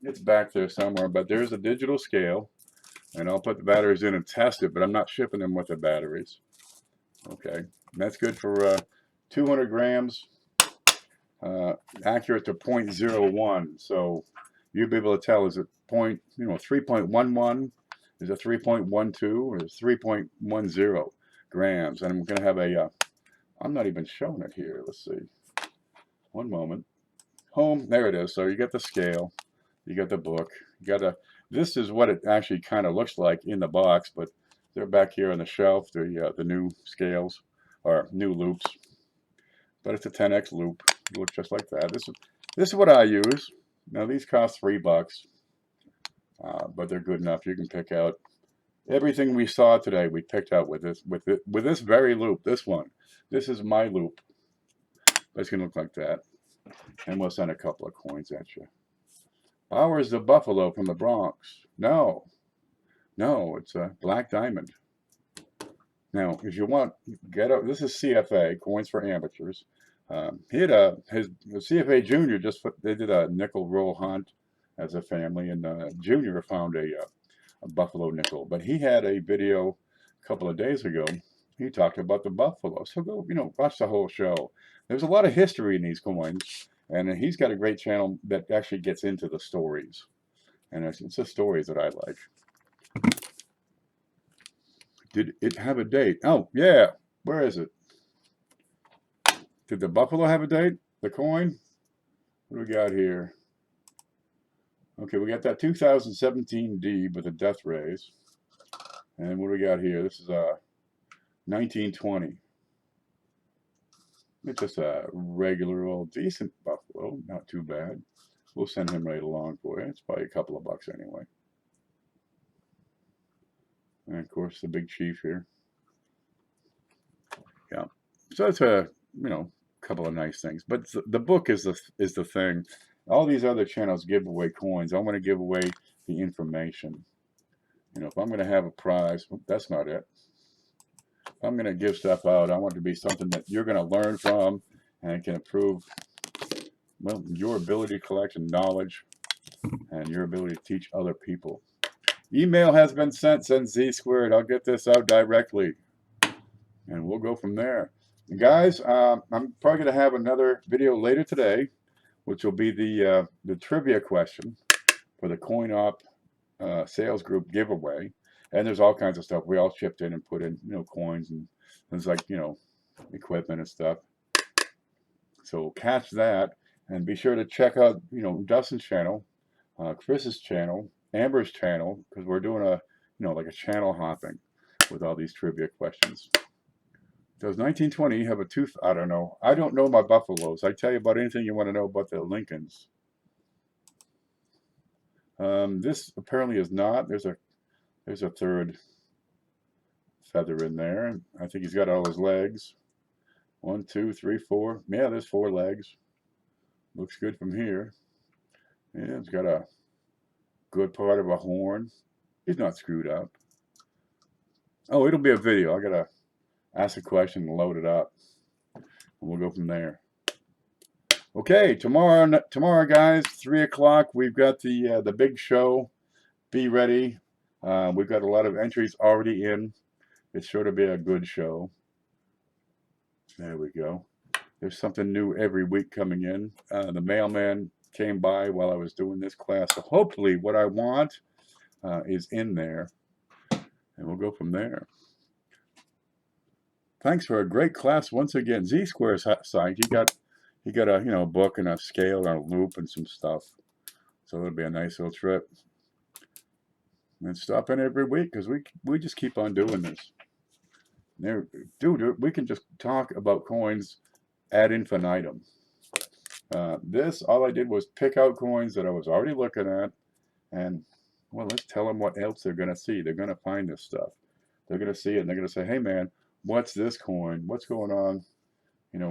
It's back there somewhere, but there's a digital scale, and I'll put the batteries in and test it, but I'm not shipping them with the batteries. Okay, and that's good for 200 grams, accurate to 0.01. So you'll be able to tell, is it 3.11, is it 3.12, or is it 3.10 grams? And I'm going to have a, I'm not even showing it here. Let's see. One moment. Home, there it is. So you got the scale, you got the book, you got a, this is what it actually kind of looks like in the box, but they're back here on the shelf, the new scales, or new loops. But it's a 10x loop. It looks just like that. This is what I use. Now these cost $3, but they're good enough. You can pick out everything we saw today. We picked out with this very loop. This one. This is my loop. It's gonna look like that. And we'll send a couple of coins at you. Bowers the Buffalo from the Bronx. No, it's a black diamond. Now, if you want, this is CFA, coins for amateurs. He had his CFA Junior they did a nickel roll hunt as a family, and Junior found a buffalo nickel. But he had a video a couple of days ago. He talked about the buffalo. So go, watch the whole show. There's a lot of history in these coins, and he's got a great channel that actually gets into the stories. And it's the stories that I like. Did it have a date? Oh, yeah. Where is it? Did the buffalo have a date? The coin? What do we got here? Okay, we got that 2017 D with the death rays. And what do we got here? This is 1920. It's just a regular old decent buffalo. Not too bad. We'll send him right along for you. It's probably a couple of bucks anyway. And of course the big chief here. Yeah. So it's a couple of nice things. But the book is the thing. All these other channels give away coins. I want to give away the information. If I'm going to have a prize, that's not it. If I'm going to give stuff out, I want it to be something that you're going to learn from and can improve, well, your ability to collect knowledge and your ability to teach other people. Email has been sent. Send Z². I'll get this out directly, and we'll go from there. And guys, I'm probably going to have another video later today, which will be the trivia question for the Coin Opp sales group giveaway. And there's all kinds of stuff. We all chipped in and put in, coins and things like, equipment and stuff. So catch that, and be sure to check out, Dustin's channel, Chris's channel, Amber's channel, because we're doing a, like a channel hopping with all these trivia questions. Does 1920 have a tooth? I don't know. I don't know my buffaloes. I tell you about anything you want to know about the Lincolns. This apparently is not. There's a third feather in there. I think he's got all his legs. 1, 2, 3, 4. Yeah, there's 4 legs. Looks good from here. Yeah, it's got a good part of a horn. He's not screwed up. Oh, it'll be a video. I gotta ask a question and load it up, and we'll go from there. Okay, tomorrow, guys, 3 o'clock. We've got the big show. Be ready. We've got a lot of entries already in. It's sure to be a good show. There we go. There's something new every week coming in. The mailman came by while I was doing this class, so hopefully what I want is in there, and we'll go from there. Thanks for a great class once again. Z²'s site. He got a book and a scale and a loop and some stuff. So it'll be a nice little trip. And stop in every week, because we just keep on doing this. Dude, we can just talk about coins ad infinitum. All I did was pick out coins that I was already looking at, and well, let's tell them what else they're going to see. They're going to find this stuff. They're going to see it, and they're going to say, hey man, what's this coin? What's going on,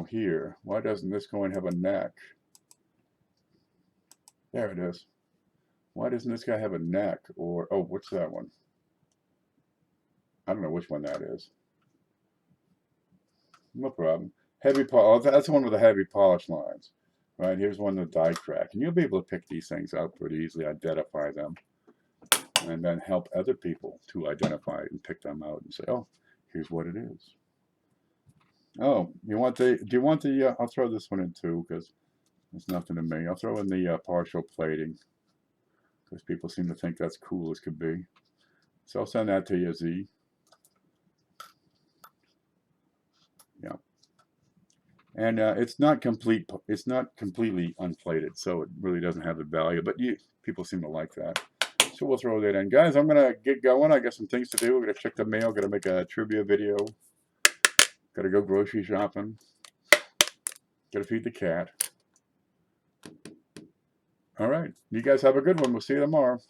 here? Why doesn't this coin have a neck? There it is. Why doesn't this guy have a neck? Or, oh, what's that one? I don't know which one that is. No problem. Heavy polish. Oh, that's the one with the heavy polish lines. Right, here's one with die crack. And you'll be able to pick these things out pretty easily, identify them, and then help other people to identify it and pick them out and say, oh, here's what it is. Oh, do you want the, I'll throw this one in too, because there's nothing to me. I'll throw in the partial plating, because people seem to think that's cool as could be. So I'll send that to you, Z. Yeah. And it's not complete. It's not completely unplated, so it really doesn't have the value. But people seem to like that, so we'll throw that in, guys. I'm gonna get going. I got some things to do. We're gonna check the mail. Gonna make a trivia video. Gotta go grocery shopping. Gotta feed the cat. All right, you guys have a good one. We'll see you tomorrow.